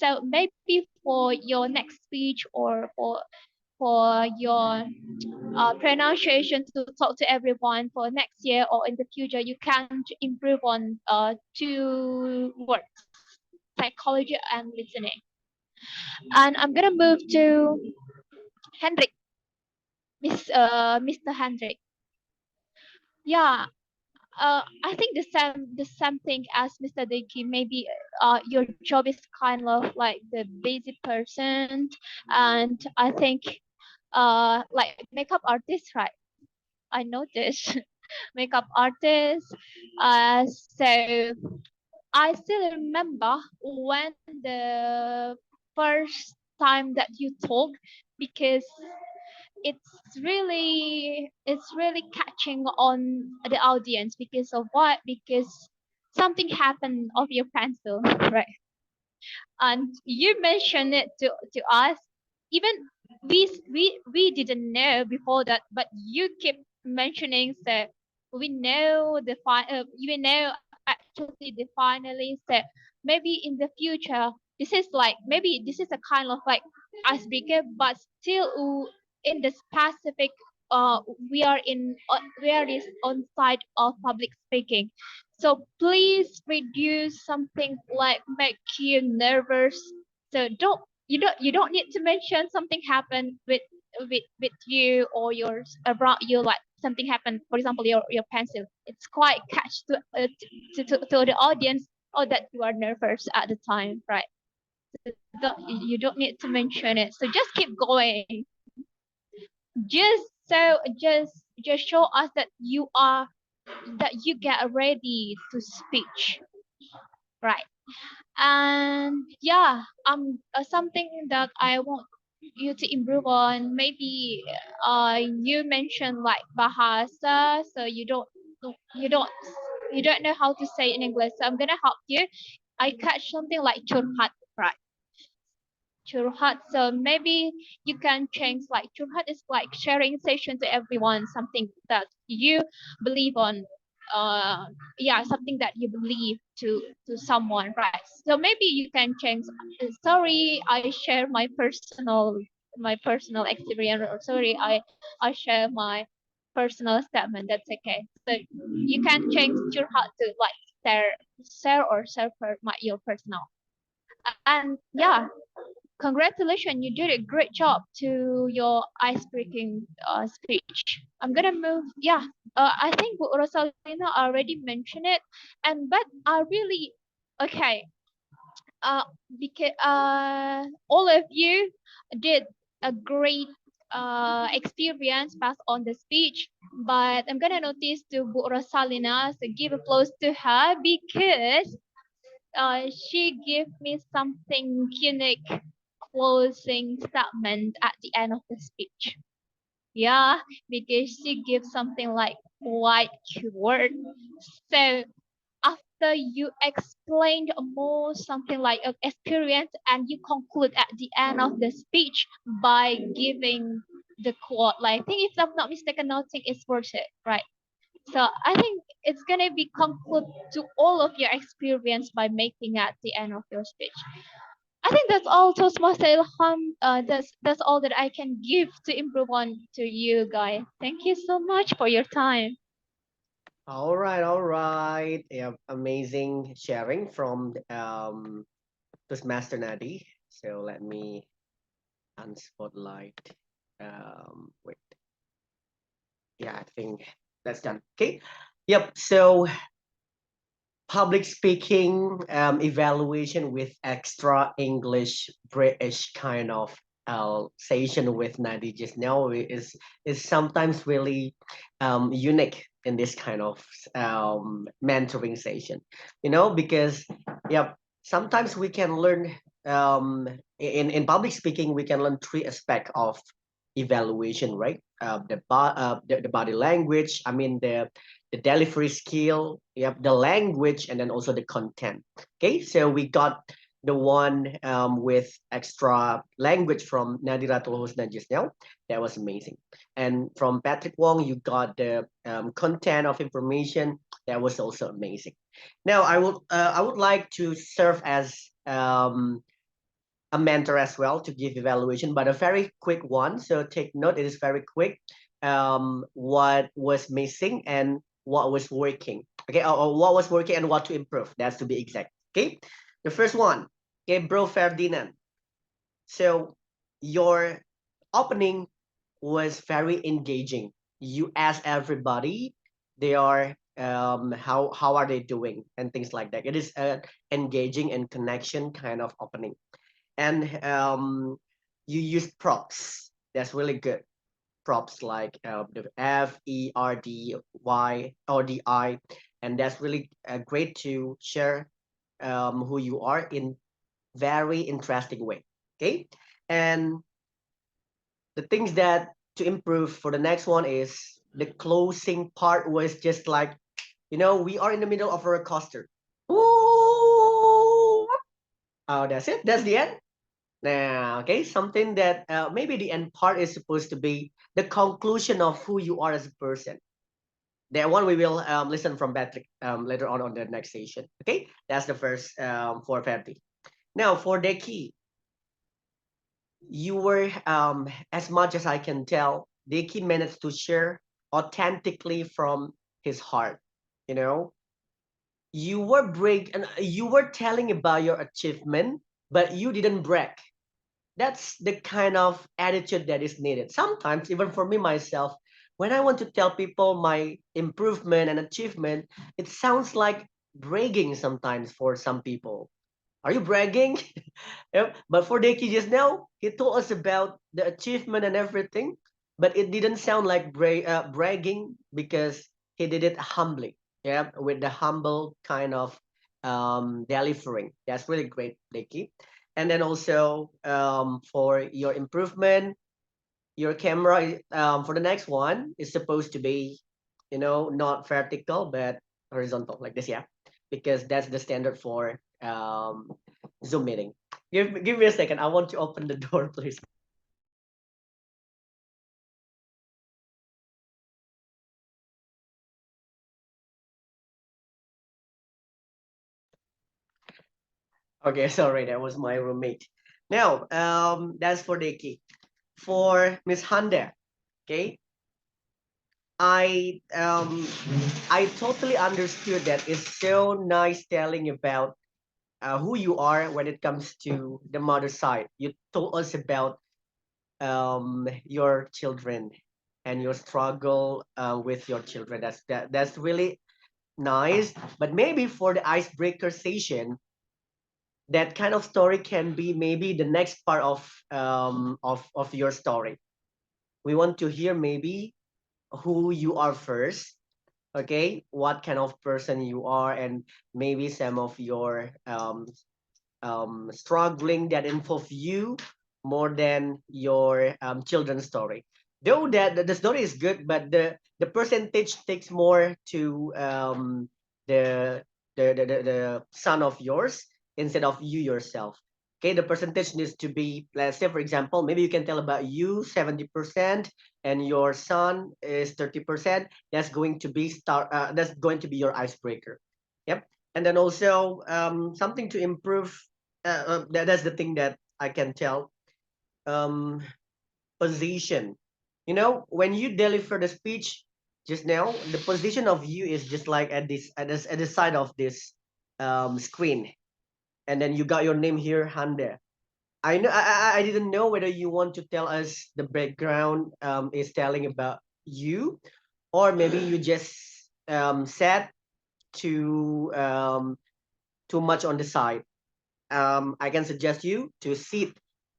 So maybe for your next speech or for your pronunciation to talk to everyone for next year or in the future, you can improve on two words. psychology and listening. And I'm gonna move to Hendrik, Mr. Hendrik. Yeah, I think the same thing as Mr. Deki. Maybe your job is kind of like the busy person, and I think like makeup artist, right? I noticed makeup artist. So I still remember when the first time that you talk, because it's really catching on the audience. Because of what? Because something happened of your pencil, right? And you mentioned it to us. Even we didn't know before that, but you keep mentioning that we know we know actually the finally said maybe in the future this is like maybe this is a kind of like icebreaker, but still in the specific we are in where is on side of public speaking. So please reduce something like make you nervous. So you don't need to mention something happened with you or yours around you, like something happened, for example your pencil. It's quite catch to the audience, or that you are nervous at the time, right? So you don't need to mention it. So just keep going. Just show us that you get ready to speech, right? And yeah, something that I want you to improve on, maybe you mentioned like bahasa, so you don't you don't know how to say in English, so I'm gonna help you. I catch something like curhat, right? Curhat. So maybe you can change, like curhat is like sharing session to everyone, something that you believe on. Yeah, something that you believe to someone, right? So maybe you can change. Sorry, I share my personal experience, or sorry, I share my personal statement. That's okay. So you can change curhat to like share your personal. And yeah, congratulations, you did a great job to your ice-breaking speech. I'm gonna move. Yeah, I think Rosalina already mentioned it, and but I really okay. Because all of you did a great experience pass on the speech, but I'm gonna notice to Bu Rosalina, so give applause to her because she gave me something unique closing statement at the end of the speech. Yeah, because she gives something like quite keyword. So after you explained more something like experience, and you conclude at the end of the speech by giving the quote, like I think if I'm not mistaken, nothing is worth it, right? So I think it's gonna be conclude to all of your experience by making at the end of your speech. I think that's all, Toastmaster Ilham. That's all that I can give to improve on to you guys. Thank you so much for your time. All right, all right. Yeah, amazing sharing from Toastmaster Nadi. So let me unspotlight. Wait. Yeah, I think that's done. Okay. Yep. So public speaking evaluation with extra English British kind of session with Nadi just now is sometimes really unique in this kind of mentoring session, because sometimes we can learn in public speaking we can learn three aspects of evaluation, right? The body language, I mean the delivery skill, the language, and then also the content. Okay, so we got the one with extra language from Nadira Tolhosna just now. That was amazing. And from Patrick Wong, you got the content of information. That was also amazing. Now, I would like to serve as a mentor as well to give evaluation, but a very quick one. So take note, it is very quick. What was missing and what was working. Okay, or what was working and what to improve. That's to be exact. Okay. The first one, okay, Bro Ferdinand. So your opening was very engaging. You asked everybody they are how are they doing and things like that. It is an engaging and connection kind of opening. And you used props. That's really good. Props like the FERDY or DI, and that's really great to share who you are in very interesting way. Okay, and the things that to improve for the next one is the closing part was just like, we are in the middle of a roller coaster. Ooh. Oh, that's it. That's the end. Now, okay, something that maybe the end part is supposed to be the conclusion of who you are as a person. That one we will listen from Patrick later on the next session. Okay, that's the first for Ferdi. Now for Deki, you were as much as I can tell, Deki managed to share authentically from his heart. You know, you were break and you were telling about your achievement, but you didn't brag. That's the kind of attitude that is needed. Sometimes, even for me myself, when I want to tell people my improvement and achievement, it sounds like bragging sometimes for some people. Are you bragging? Yep. But for Deki just now, he told us about the achievement and everything, but it didn't sound like bragging because he did it humbly. Yeah, with the humble kind of delivering. That's really great, Deki. And then also for your improvement, your camera for the next one is supposed to be, not vertical but horizontal like this, yeah, because that's the standard for Zoom meeting. Give me a second. I want to open the door, please. Okay, sorry, that was my roommate. Now, that's for Deki. For Miss Handa, okay, I totally understood that. It's so nice telling about who you are when it comes to the mother side. You told us about your children and your struggle with your children. That's really nice. But maybe for the icebreaker session, that kind of story can be maybe the next part of your story. We want to hear maybe who you are first, okay, what kind of person you are, and maybe some of your struggling that involve you more than your children's story. Though that the story is good, but the percentage takes more to the, the son of yours instead of you yourself. Okay, the percentage needs to be, let's say, for example, maybe you can tell about you 70% and your son is 30%. That's going to be that's going to be your icebreaker. Yep. And then also something to improve. That's the thing that I can tell. Um, Position. When you deliver the speech just now, the position of you is just like at the side of this screen, and then you got your name here, Hande. I know I didn't know whether you want to tell us the background is telling about you, or maybe you just sat too much on the side. I can suggest you to sit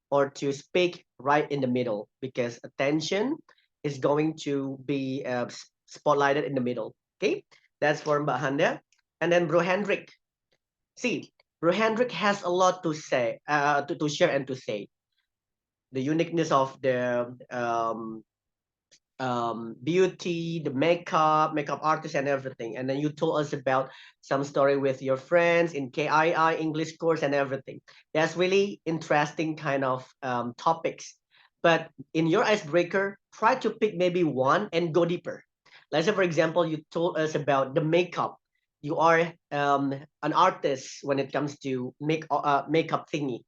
or to speak right in the middle because attention is going to be spotlighted in the middle. Okay, that's for Mbak Handa. And then Bro Hendrik. See, Bro Hendrik has a lot to say, to share and to say. The uniqueness of the beauty, the makeup artist, and everything. And then you told us about some story with your friends in KII English course and everything. That's really interesting kind of topics. But in your icebreaker, try to pick maybe one and go deeper. Let's say, for example, you told us about the makeup. You are an artist when it comes to makeup thingy.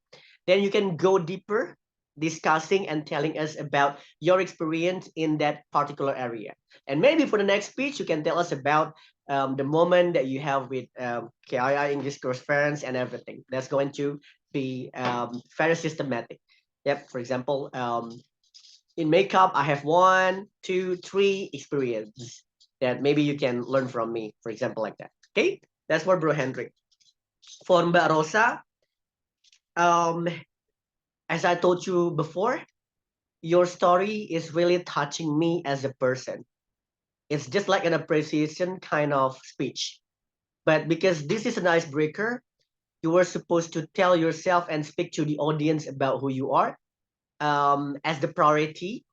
Then you can go deeper discussing and telling us about your experience in that particular area. And maybe for the next speech, you can tell us about the moment that you have with KII English course friends and everything. That's going to be very systematic. Yep. For example, in makeup, I have 1, 2, 3 experience that maybe you can learn from me, for example, like that. Okay, that's for Bro Hendrik. For Mbak Rosa, as I told you before, your story is really touching me as a person. It's just like an appreciation kind of speech. But because this is an icebreaker, you were supposed to tell yourself and speak to the audience about who you are as the priority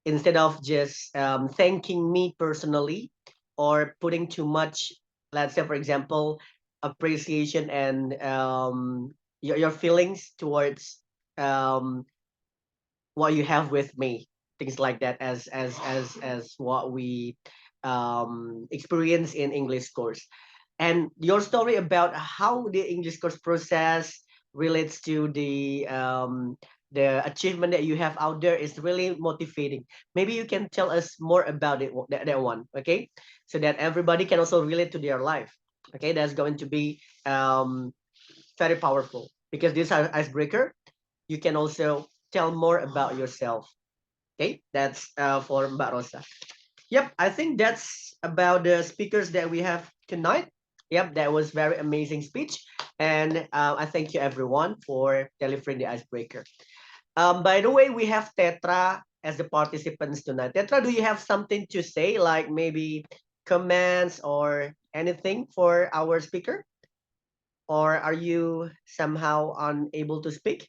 instead of just thanking me personally or putting too much, let's say, for example, appreciation and your feelings towards um, what you have with me, things like that, as what we experience in English course. And your story about how the English course process relates to the achievement that you have out there is really motivating. Maybe you can tell us more about it, that one, okay? So that everybody can also relate to their life. Okay, that's going to be very powerful because this icebreaker, you can also tell more about yourself. Okay, that's for Mbak Rosa. Yep, I think that's about the speakers that we have tonight. Yep, that was very amazing speech. And I thank you everyone for delivering the icebreaker. By the way, we have Tetra as the participants tonight. Tetra, do you have something to say, like maybe comments or anything for our speaker? Or are you somehow unable to speak?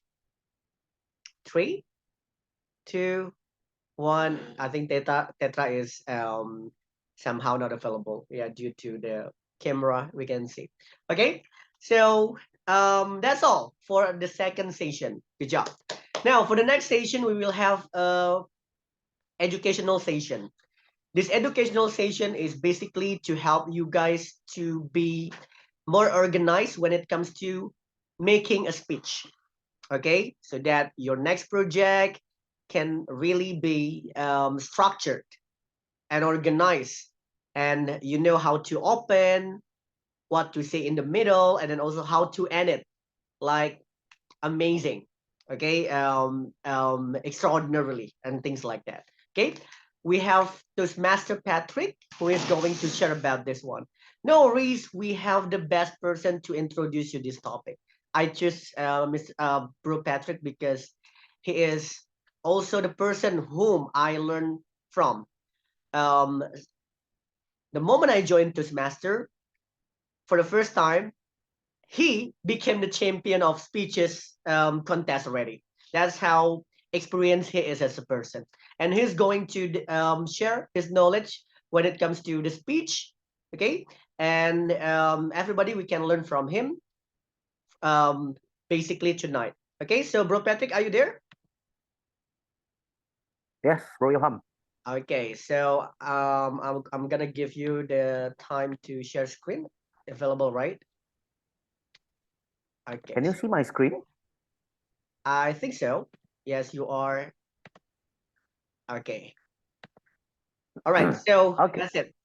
3, 2, 1. I think Tetra is somehow not available. Yeah, due to the camera we can see. Okay, so that's all for the second session. Good job. Now for the next session, we will have a educational session. This educational session is basically to help you guys to be more organized when it comes to making a speech. Okay, so that your next project can really be structured and organized, and you know how to open, what to say in the middle, and then also how to end it like amazing. Okay, extraordinarily and things like that. Okay, we have Toastmaster Patrick who is going to share about this one. No worries, we have the best person to introduce you this topic. I choose Mr. Bro Patrick because he is also the person whom I learned from. Um, the moment I joined Toastmaster for the first time, he became the champion of speeches contest already. That's how experienced he is as a person, and he's going to share his knowledge when it comes to the speech. Okay, and everybody, we can learn from him um, basically tonight. Okay, so Bro Patrick, are you there? Yes, Bro Ilham. Okay, so I'm gonna give you the time to share screen. Available, right? Okay. Can you see my screen? I think so. Yes, you are. Okay. All right. So Okay. that's it.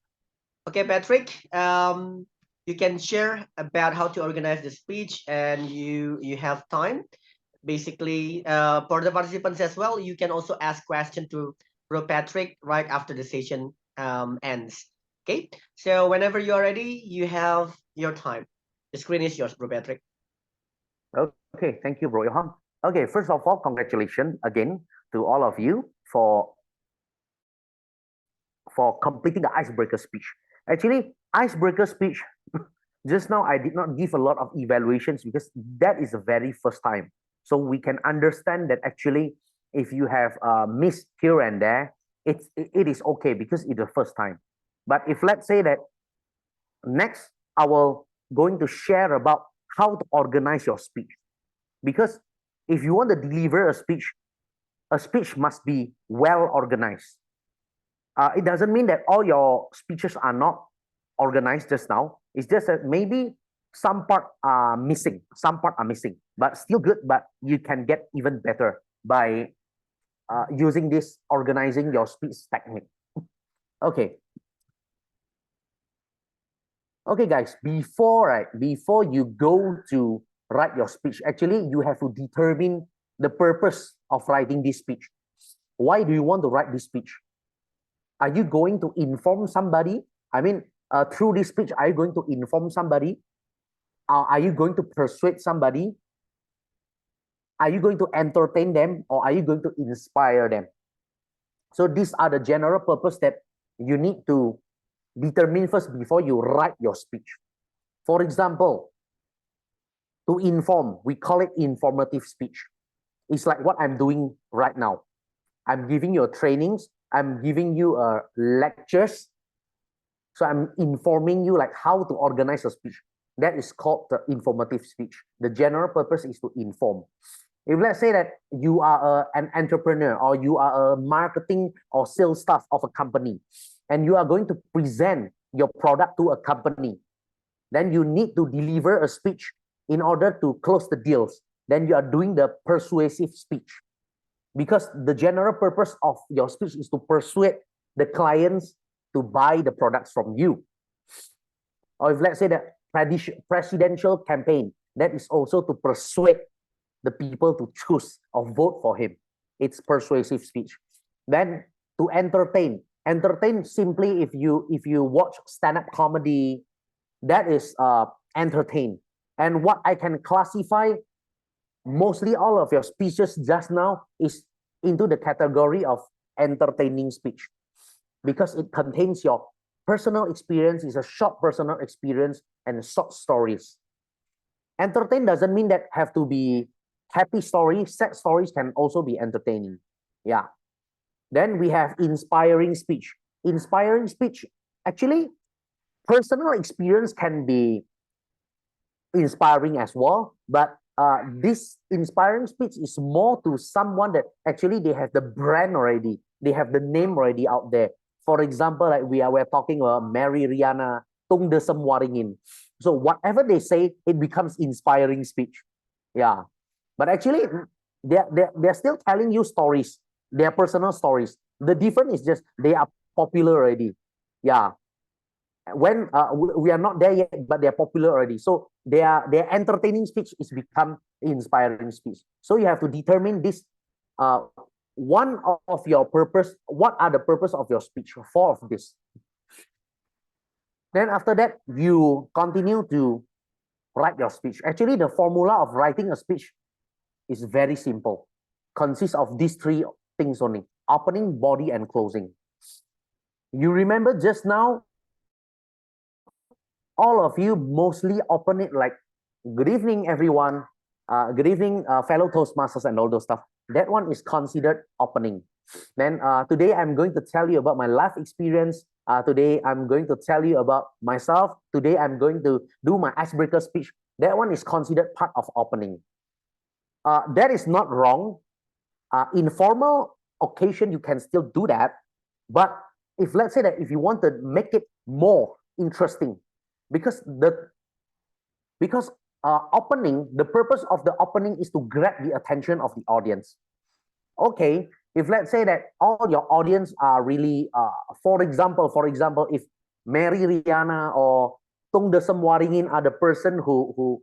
Okay, Patrick. You can share about how to organize the speech, and you have time. Basically, for the participants as well, you can also ask question to Bro Patrick right after the session ends. Okay. So whenever you're ready, you have your time. The screen is yours, Bro Patrick. Okay, thank you, Bro Ilham. Okay, first of all, congratulations again to all of you for completing the icebreaker speech. Actually, icebreaker speech, just now I did not give a lot of evaluations because that is the very first time. So we can understand that actually, if you have missed here and there, it is okay because it's the first time. But if let's say that next, I will going to share about how to organize your speech. Because if you want to deliver a speech must be well organized. It doesn't mean that all your speeches are not organized just now. It's just that maybe some part are missing, but still good. But you can get even better by using this organizing your speech technique. Okay. Okay, guys, before you go to write your speech, actually, you have to determine the purpose of writing this speech. Why do you want to write this speech? Are you going to inform somebody? I mean, through this speech, are you going to inform somebody? Are you going to persuade somebody? Are you going to entertain them, or are you going to inspire them? So these are the general purpose that you need to determine first before you write your speech. For example, to inform, we call it informative speech. It's like what I'm doing right now. I'm giving you trainings, I'm giving you lectures. So I'm informing you like how to organize a speech. That is called the informative speech. The general purpose is to inform. If let's say that you are an entrepreneur, or you are a marketing or sales staff of a company, and you are going to present your product to a company, then you need to deliver a speech in order to close the deals. Then you are doing the persuasive speech, because the general purpose of your speech is to persuade the clients to buy the products from you. Or if let's say that presidential campaign, that is also to persuade the people to choose or vote for him. It's persuasive speech. Then to entertain simply, if you watch stand-up comedy, that is entertain. And what I can classify mostly all of your speeches just now is into the category of entertaining speech, because it contains your personal experience, is a short personal experience and short stories. Entertain doesn't mean that have to be happy stories. Sad stories can also be entertaining. Yeah. Then we have inspiring speech. Inspiring speech, actually, personal experience can be inspiring as well, but this inspiring speech is more to someone that actually they have the brand already, they have the name already out there. For example, like we're talking about Mary Riana, Tung Desem Waringin. So whatever they say, it becomes inspiring speech. Yeah, but actually they're still telling you stories, their personal stories. The difference is just they are popular already. Yeah, when we are not there yet, but they're popular already. So their entertaining speech is become inspiring speech. So you have to determine this one of your purpose. What are the purpose of your speech? Four of this. Then after that, you continue to write your speech. Actually, the formula of writing a speech is very simple. Consists of these three things only: opening, body, and closing. You remember just now, all of you mostly open it like, good evening, everyone. Good evening, fellow Toastmasters and all those stuff. That one is considered opening. Then today I'm going to tell you about my life experience. Today I'm going to tell you about myself. Today I'm going to do my icebreaker speech. That one is considered part of opening. That is not wrong. Informal occasion, you can still do that. But if let's say that if you want to make it more interesting, because opening, the purpose of the opening is to grab the attention of the audience. Okay, if let's say that all your audience are really, for example, if Mary Riana or Tung Desem Waringin are the person who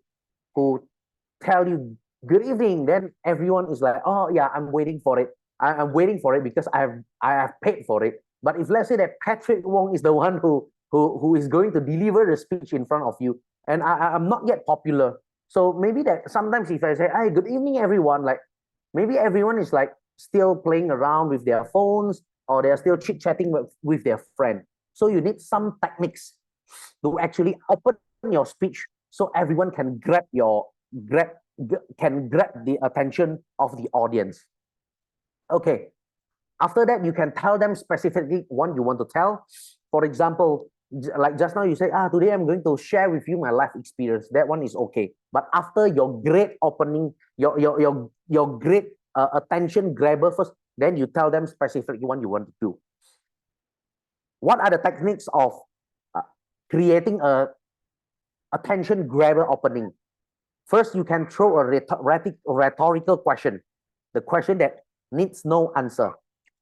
tell you good evening, then everyone is like, oh yeah, I'm waiting for it. I'm waiting for it because I have paid for it. But if let's say that Patrick Wong is the one who is going to deliver the speech in front of you, and I'm not yet popular, so maybe that sometimes if I say, hey, good evening, everyone, like maybe everyone is like still playing around with their phones, or they're still chit-chatting with their friend. So you need some techniques to actually open your speech so everyone can grab the attention of the audience. Okay, after that, you can tell them specifically what you want to tell. For example, like just now you say, today I'm going to share with you my life experience. That one is okay. But after your great opening, your great attention grabber first, then you tell them specifically what you want to do. What are the techniques of creating a attention grabber opening? First, you can throw a rhetorical question, the question that needs no answer.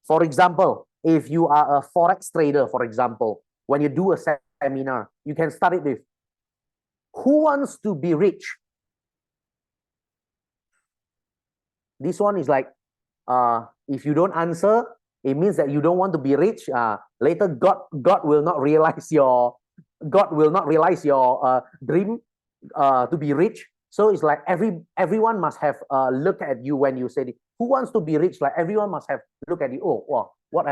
For example, if you are a forex trader, for example, when you do a seminar, you can start it with, Who wants to be rich? This one is like, if you don't answer, it means that you don't want to be rich. Later, God will not realize your dream to be rich. So it's like everyone must have look at you when you say, who wants to be rich? Like everyone must have look at you. Oh, wow, what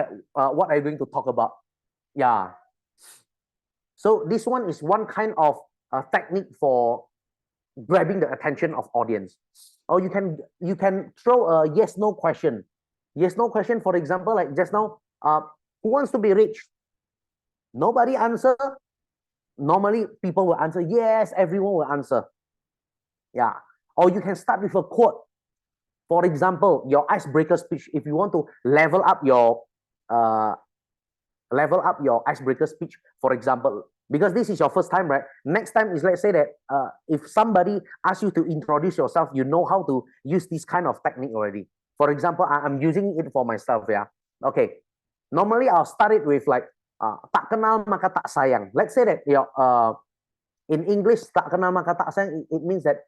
are you going to talk about? Yeah. So this one is one kind of technique for grabbing the attention of audience. Or you can throw a yes no question. Yes no question, for example, like just now, who wants to be rich? Nobody answer. Normally people will answer yes, everyone will answer. Yeah. Or you can start with a quote. For example, your icebreaker speech. If you want to level up your icebreaker speech, for example, because this is your first time, right? Next time is, let's say that if somebody asks you to introduce yourself, you know how to use this kind of technique already. For example, I'm using it for myself. Yeah. Okay. Normally I'll start it with like tak kenal maka tak sayang. Let's say that in English, tak kenal maka tak sayang, it means that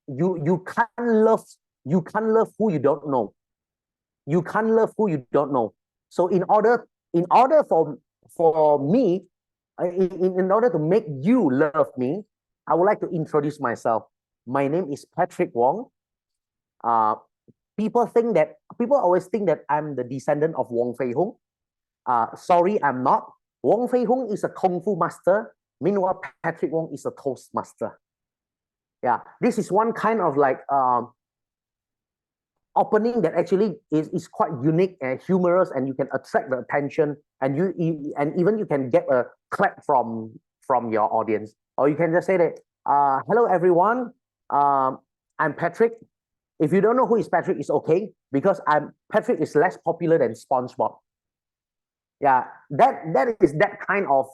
you can't love who you don't know. You can't love who you don't know. So in order for me, in order to make you love me, I would like to introduce myself. My name is Patrick Wong. People always think that I'm the descendant of Wong Fei Hung. Sorry, I'm not. Wong Fei Hung is a Kung Fu master. Meanwhile, Patrick Wong is a Toastmaster. Yeah, this is one kind of like opening that actually is quite unique and humorous, and you can attract the attention, and even you can get a clap from your audience. Or you can just say that, hello everyone, I'm Patrick. If you don't know who is Patrick, it's okay, because Patrick is less popular than SpongeBob. Yeah, that is that kind of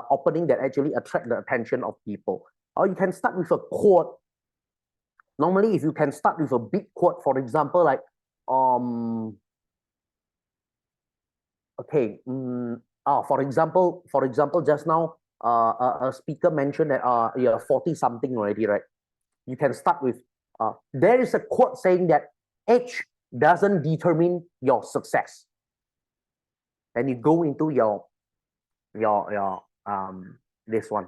opening that actually attract the attention of people. Or you can start with a quote. Normally, if you can start with a big quote, for example, like okay, for example, just now a speaker mentioned that you're 40 something already, right? You can start with there is a quote saying that age doesn't determine your success. And you go into your this one,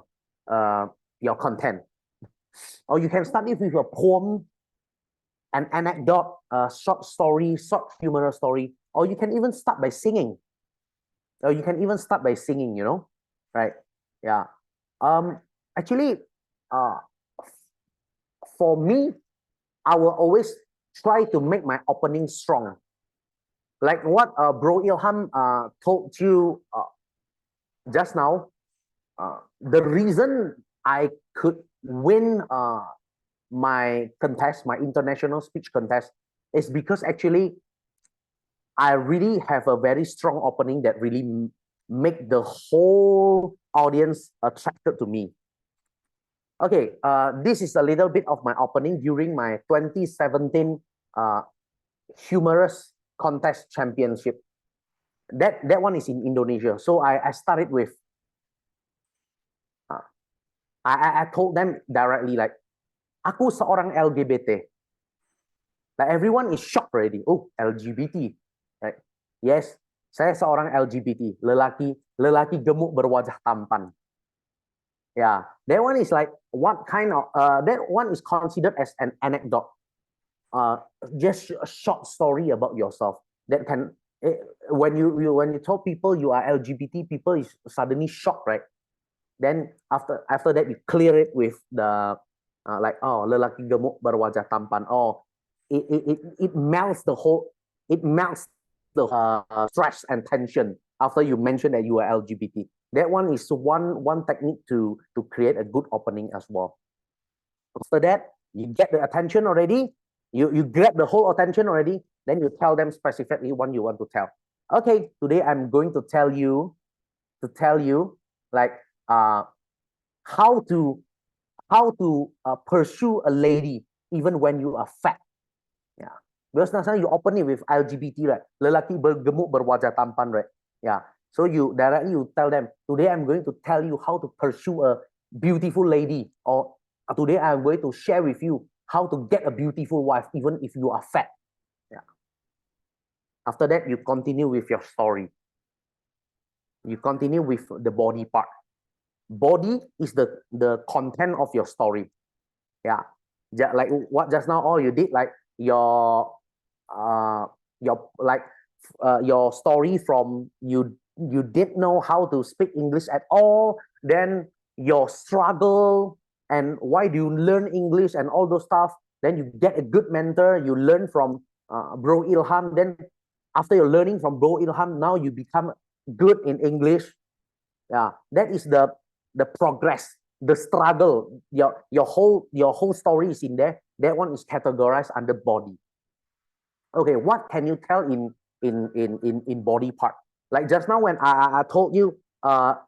your content. Or you can start it with a poem, an anecdote, a short story, short humorous story. Or you can even start by singing. You know, right? Yeah. Actually, for me, I will always try to make my opening strong. Like what Bro Ilham told you just now, the reason I could win my international speech contest, is because actually I really have a very strong opening that really make the whole audience attracted to me. Okay, this is a little bit of my opening during my 2017 humorous contest championship. That one is in Indonesia. So I started with, I told them directly like, aku seorang LGBT. Like everyone is shocked already. Oh, LGBT, right? Yes, saya seorang LGBT, lelaki gemuk berwajah tampan. Yeah, that one is like what kind of that one is considered as an anecdote. Just a short story about yourself that can when you tell people you are LGBT, people is suddenly shocked, right? Then after that you clear it with the like, oh, lelaki gemuk berwajah tampan. Oh, it melts the stress and tension after you mention that you are LGBT. That one is one technique to create a good opening as well. After that, you get the attention already. You grab the whole attention already. Then you tell them specifically what you want to tell. Okay, today I'm going to tell you like how to pursue a lady even when you are fat. Yeah, because now you open it with LGBT, right? Lelaki gemuk berwajah tampan, right? Yeah, So you directly you tell them, today I'm going to tell you how to pursue a beautiful lady, or today I'm going to share with you how to get a beautiful wife, even if you are fat. Yeah. After that, you continue with your story. You continue with the body part. Body is the content of your story. Yeah. Like what just now all you did, like your like your story from you didn't know how to speak English at all, then your struggle and why do you learn English and all those stuff. Then you get a good mentor, you learn from Bro Ilham. Then after you're learning from Bro Ilham, now you become good in English. Yeah, that is the progress, the struggle. Your whole story is in there. That one is categorized under body. Okay, what can you tell in body part? Like just now when I told you,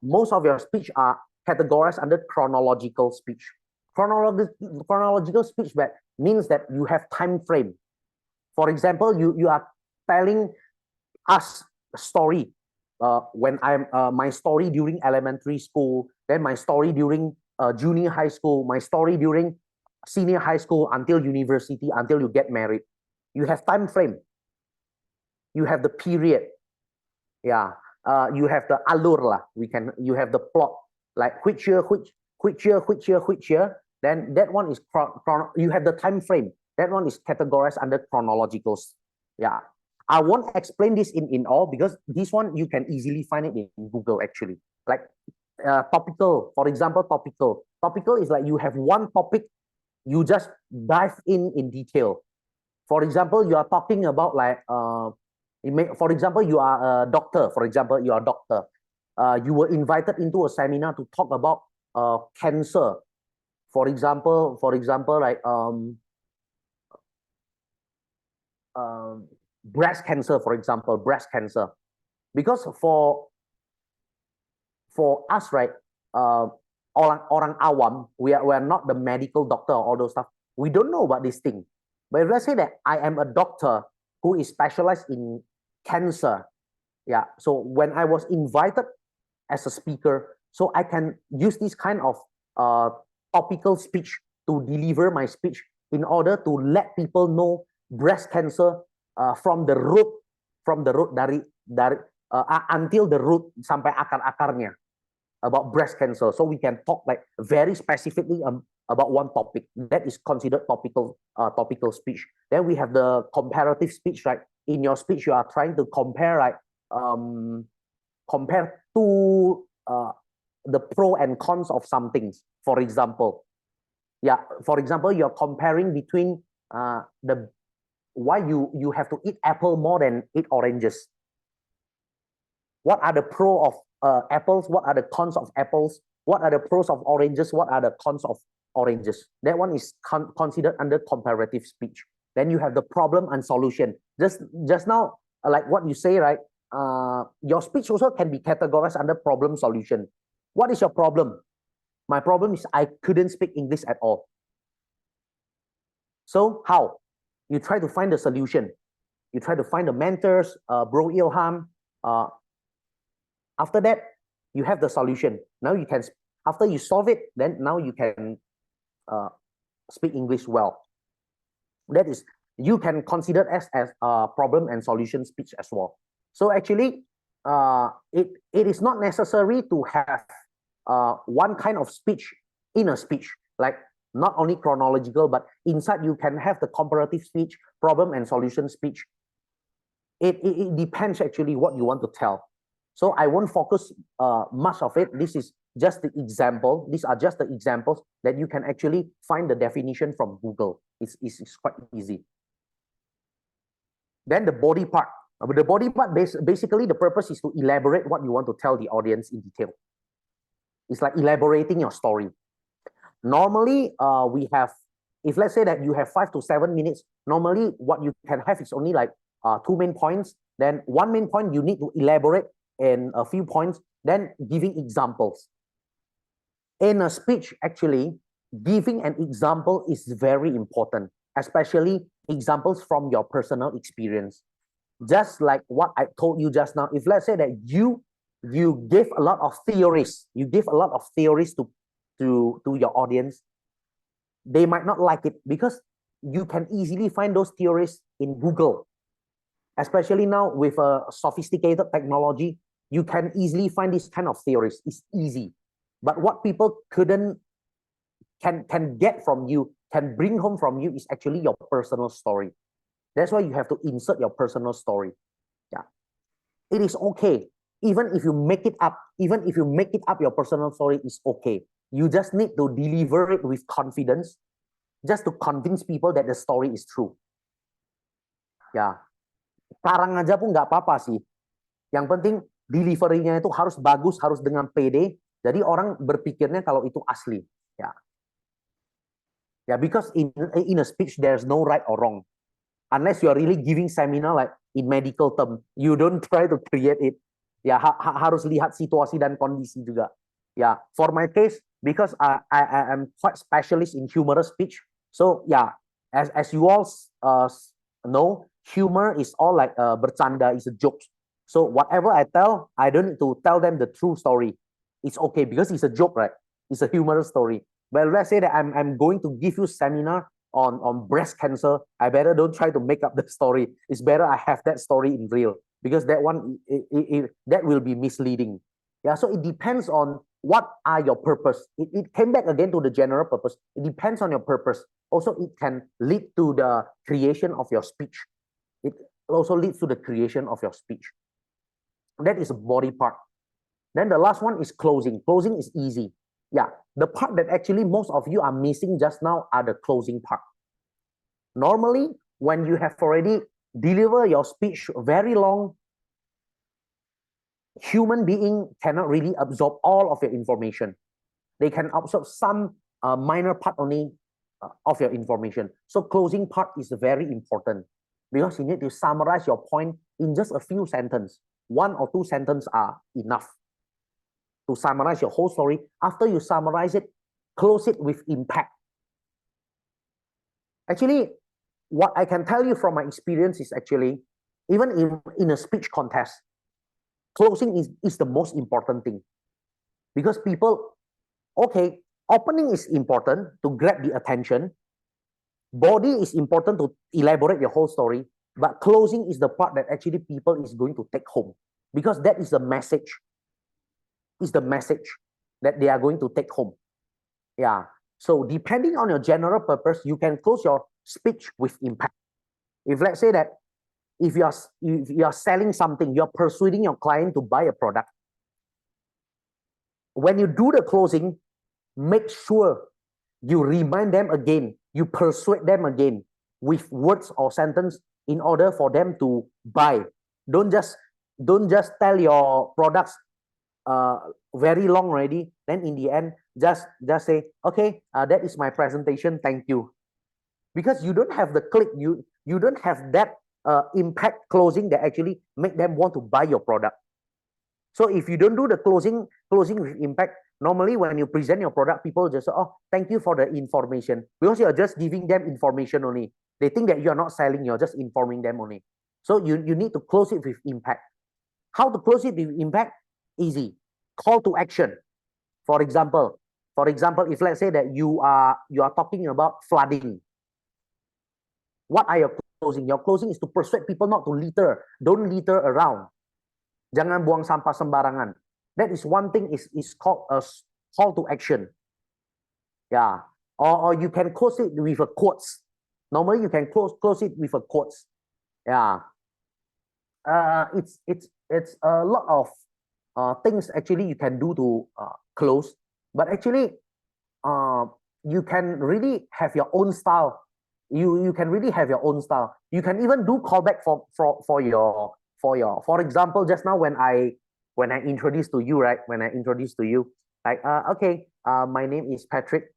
most of your speech are categorized under chronological speech. Chronological speech that means that you have time frame. For example, you are telling us a story. When I'm my story during elementary school, then my story during junior high school, my story during senior high school until university, until you get married. You have time frame. You have the period. Yeah. You have the alur lah. You have the plot. Like which year. Then that one is you have the time frame. That one is categorized under chronological. Yeah. I won't explain this in all because this one you can easily find it in Google actually. Like topical, for example, topical. Topical is like you have one topic, you just dive in detail. For example, you are talking about like, for example, you are a doctor. For example, you are a doctor. You were invited into a seminar to talk about cancer. For example, like breast cancer, for example, breast cancer. Because for us, right, orang awam, we are not the medical doctor or all those stuff. We don't know about this thing. But if let's say that I am a doctor who is specialized in cancer, yeah. So when I was invited as a speaker, so I can use this kind of topical speech to deliver my speech in order to let people know breast cancer from the root dari until the root sampai akar-akarnya about breast cancer. So we can talk like very specifically about one topic. That is considered topical speech. Then we have the comparative speech, right? In your speech, you are trying to compare like compare two the pro and cons of some things. For example, yeah. For example, you're comparing between the why you have to eat apple more than eat oranges. What are the pro of apples? What are the cons of apples? What are the pros of oranges? What are the cons of oranges? That one is considered under comparative speech. Then you have the problem and solution. Just now, like what you say, right? Your speech also can be categorized under problem solution. What is your problem? My problem is I couldn't speak English at all. So how? You try to find the solution. You try to find the mentors, Bro Ilham. After that, you have the solution. Now you can, after you solve it, then now you can speak English well. That is, you can consider as problem and solution speech as well. So actually, it is not necessary to have one kind of speech in a speech, like not only chronological, but inside you can have the comparative speech, problem and solution speech. It depends actually what you want to tell. So I won't focus much of it. This is just the example. These are just the examples that you can actually find the definition from Google. It's quite easy. Then the body part. The body part, basically the purpose is to elaborate what you want to tell the audience in detail. It's like elaborating your story. Normally, we have, if let's say that you have 5 to 7 minutes, normally what you can have is only like 2 main points. Then one main point you need to elaborate in a few points, then giving examples. In a speech, actually, giving an example is very important, especially examples from your personal experience. Just like what I told you just now, if let's say that you you give a lot of theories. You give a lot of theories to your audience. They might not like it because you can easily find those theories in Google. Especially now with a sophisticated technology, you can easily find this kind of theories. It's easy. But what people can get from you, can bring home from you, is actually your personal story. That's why you have to insert your personal story. Yeah. It is okay. Even if you make it up, your personal story is okay. You just need to deliver it with confidence, just to convince people that the story is true. Ya, karang aja pun nggak apa-apa sih. Yang penting delivery-nya itu harus bagus, harus dengan pede. Jadi orang berpikirnya kalau itu asli. Ya, ya, because in a speech there's no right or wrong. Unless you are really giving seminar like in medical term, you don't try to create it. Ya, harus lihat situasi dan kondisi juga. Ya, for my case, because I am quite specialist in humorous speech. So yeah, as you all know, humor is all like bercanda, is a joke. So whatever I tell, I don't need to tell them the true story. It's okay because it's a joke, right? It's a humorous story. But let's say that I'm going to give you seminar on breast cancer. I better don't try to make up the story. It's better I have that story in real, because that one that will be misleading. Yeah, so it depends on what are your purpose. It came back again to the general purpose. It depends on your purpose. Also, it can lead to the creation of your speech. It also leads to the creation of your speech. That is a body part. Then the last one is closing. Closing is easy. Yeah, the part that actually most of you are missing just now are the closing part. Normally, when you have already delivered your speech very long, human being cannot really absorb all of your information. They can absorb some minor part only of your information. So closing part is very important, because you need to summarize your point in just a few sentences. 1 or 2 sentences are enough to summarize your whole story. After you summarize it, close it with impact. Actually, what I can tell you from my experience is actually, even in a speech contest, closing is the most important thing. Because people, okay, opening is important to grab the attention. Body is important to elaborate your whole story. But closing is the part that actually people is going to take home. Because that is the message. Is the message that they are going to take home. Yeah. So depending on your general purpose, you can close your speech with impact. If let's say that if you are selling something, you're persuading your client to buy a product. When you do the closing, make sure you remind them again, you persuade them again with words or sentence in order for them to buy. Don't just tell your products very long already. Then in the end, just say, okay, that is my presentation. Thank you. Because you don't have the click, you don't have that impact closing that actually make them want to buy your product. So if you don't do the closing with impact, normally when you present your product, people just say, oh, thank you for the information, because you are just giving them information only. They think that you are not selling, you're just informing them only. So you need to close it with impact. How to close it with impact? Easy. Call to action. For example, if let's say that you are talking about flooding, what are your closing? Your closing is to persuade people not to litter. Don't litter around. Jangan buang sampah sembarangan. That is one thing, is called a call to action. Yeah. Or you can close it with a quotes. Normally you can close it with a quotes. Yeah. It's a lot of things actually you can do to close, but actually you can really have your own style. You can really have your own style. You can even do callback for example, just now when I introduced to you, right? When I introduced to you, like okay, my name is Patrick.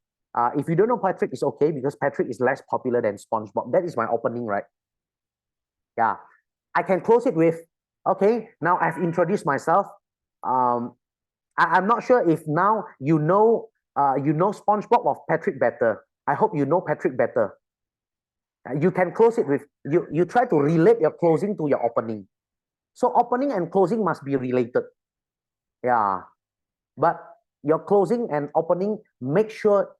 If you don't know Patrick, it's okay, because Patrick is less popular than SpongeBob. That is my opening, right? Yeah. I can close it with, okay, now I've introduced myself. I'm not sure if now you know SpongeBob or Patrick better. I hope you know Patrick better. You can close it with, you try to relate your closing to your opening. So opening and closing must be related. Yeah, but your closing and opening, make sure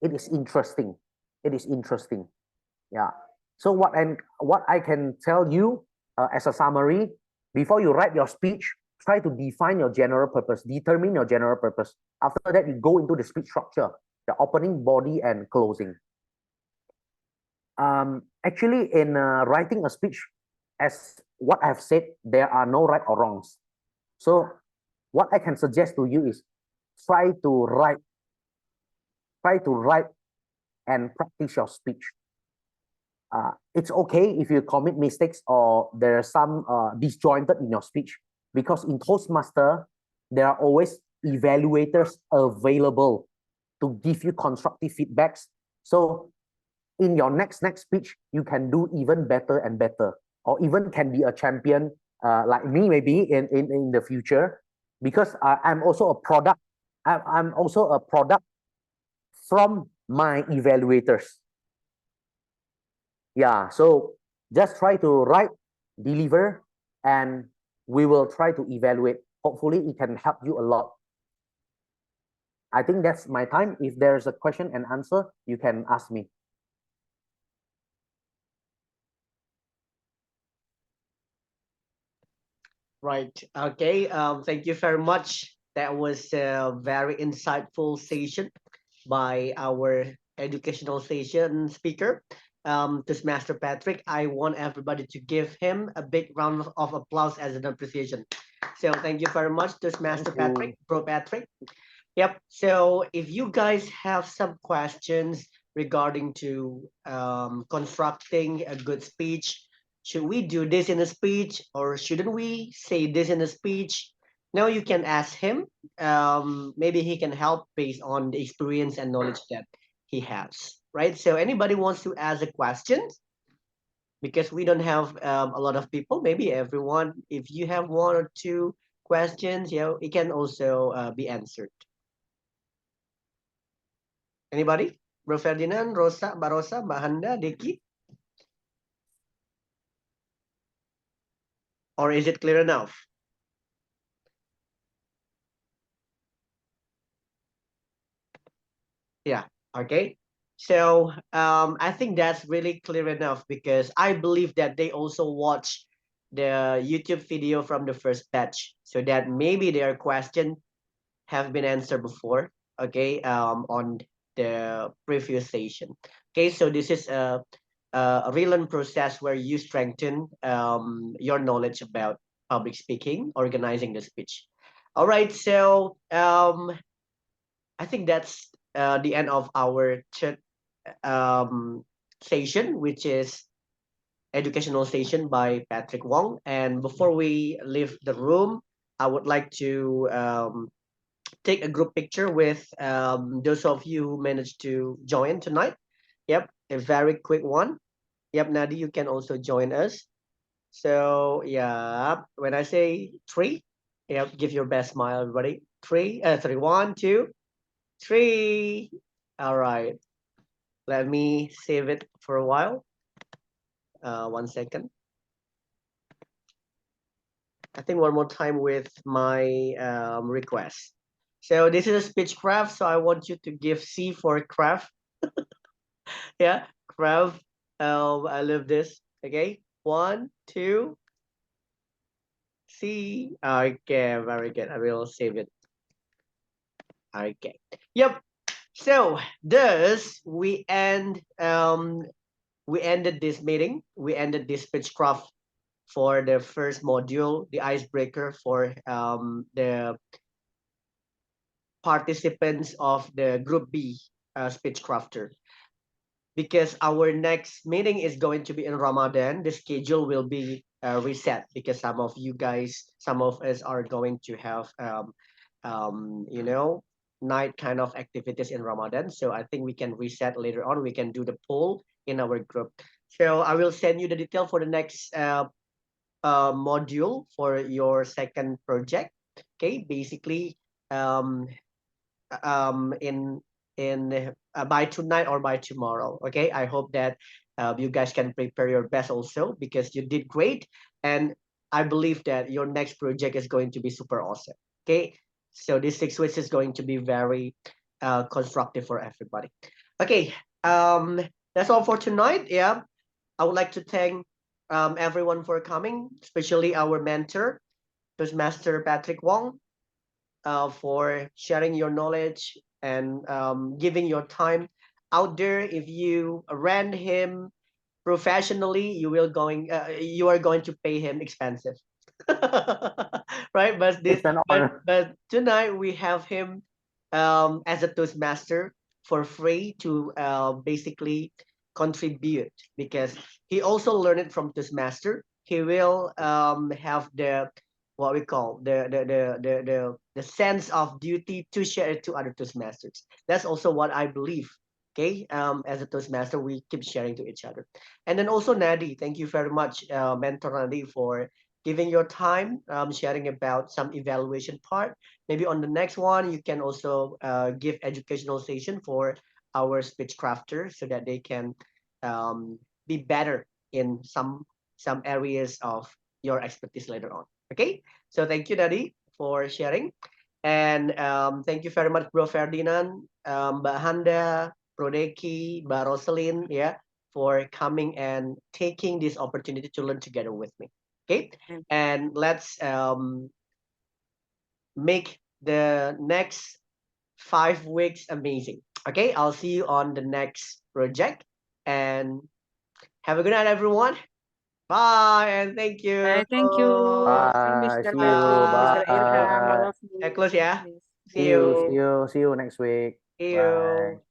it is interesting. It is interesting. Yeah. So what I can tell you as a summary, before you write your speech, try to define your general purpose, determine your general purpose. After that, you go into the speech structure, the opening, body, and closing. Actually, in writing a speech, as what I've said, there are no right or wrongs. So what I can suggest to you is try to write and practice your speech. It's okay if you commit mistakes or there are some disjointed in your speech, because in Toastmaster, there are always evaluators available to give you constructive feedbacks. So in your next speech, you can do even better and better, or even can be a champion like me maybe in the future, because I'm also a product. I'm also a product from my evaluators. Yeah, so just try to write, deliver, and we will try to evaluate. Hopefully it can help you a lot. I think that's my time. If there's a question and answer, you can ask me. Right. Okay. Thank you very much. That was a very insightful session by our educational session speaker, Toastmaster Patrick. I want everybody to give him a big round of applause as an appreciation. So thank you very much, Toastmaster Patrick, Bro Patrick. Yep. So if you guys have some questions regarding to constructing a good speech, should we do this in a speech or shouldn't we say this in a speech? Now you can ask him. Maybe he can help based on the experience and knowledge that he has. Right. So anybody wants to ask a question? Because we don't have a lot of people. Maybe everyone, if you have one or two questions, it can also be answered. Anybody? Bro Ferdinand, Rosa, Mbak Rosa, Mbak Handa, Deki? Or is it clear enough? Yeah, okay. So I think that's really clear enough because I believe that they also watch the YouTube video from the first batch so that maybe their question have been answered before, okay, on the previous session. Okay, so this is a relearn process where you strengthen your knowledge about public speaking, organizing the speech. All right, so I think that's the end of our chat session, which is educational session by Patrick Wong. And before we leave the room, I would like to take a group picture with those of you who managed to join tonight. Yep, a very quick one. Yep, Nadi, you can also join us. So yeah, when I say three, yep, give your best smile, everybody. Three, 1, 2, 3. All right. Let me save it for a while. 1 second. I think one more time with my request. So this is a Speechcraft, so I want you to give C for craft. Yeah, craft. I love this. Okay, 1, 2, C. Okay, very good. I will save it. Okay. Yep. So thus we ended this meeting. We ended this Speechcraft for the first module, the icebreaker for the participants of the Group B Speechcrafter. Because our next meeting is going to be in Ramadan, the schedule will be reset because some of you guys, some of us are going to have, night kind of activities in Ramadan. So I think we can reset later on. We can do the poll in our group. So I will send you the detail for the next module for your second project. Okay, basically, um, in by tonight or by tomorrow. Okay, I hope that you guys can prepare your best also because you did great. And I believe that your next project is going to be super awesome. Okay, so this 6 weeks is going to be very constructive for everybody. Okay, that's all for tonight. Yeah, I would like to thank everyone for coming, especially our mentor, Toastmaster Patrick Wong, for sharing your knowledge and giving your time out there. If you ran him professionally, you are going to pay him expensive. Right, but It's an honor. but tonight we have him as a Toastmaster for free to basically contribute, because he also learned it from Toastmaster. He will have the what we call the sense of duty to share it to other Toastmasters. That's also what I believe. Okay, as a Toastmaster, we keep sharing to each other. And then also Nadi, thank you very much, Mentor Nadi, for giving your time, sharing about some evaluation part. Maybe on the next one, you can also give educational session for our speech crafters so that they can be better in some areas of your expertise later on. Okay, so thank you, Nadi, for sharing. And thank you very much, Bro Ferdinand, Mbak Handa, Prodeki, Mbak Roselyn, yeah, for coming and taking this opportunity to learn together with me. Okay, and let's make the next 5 weeks amazing. Okay, I'll see you on the next project, and have a good night, everyone. Bye, and thank you. Thank you, Bye. Mr. See you. Patrick, Mr. Ilham, all Bye. of you. Close, yeah. Yes. See See you. See you. you. See you next week. See you. Bye.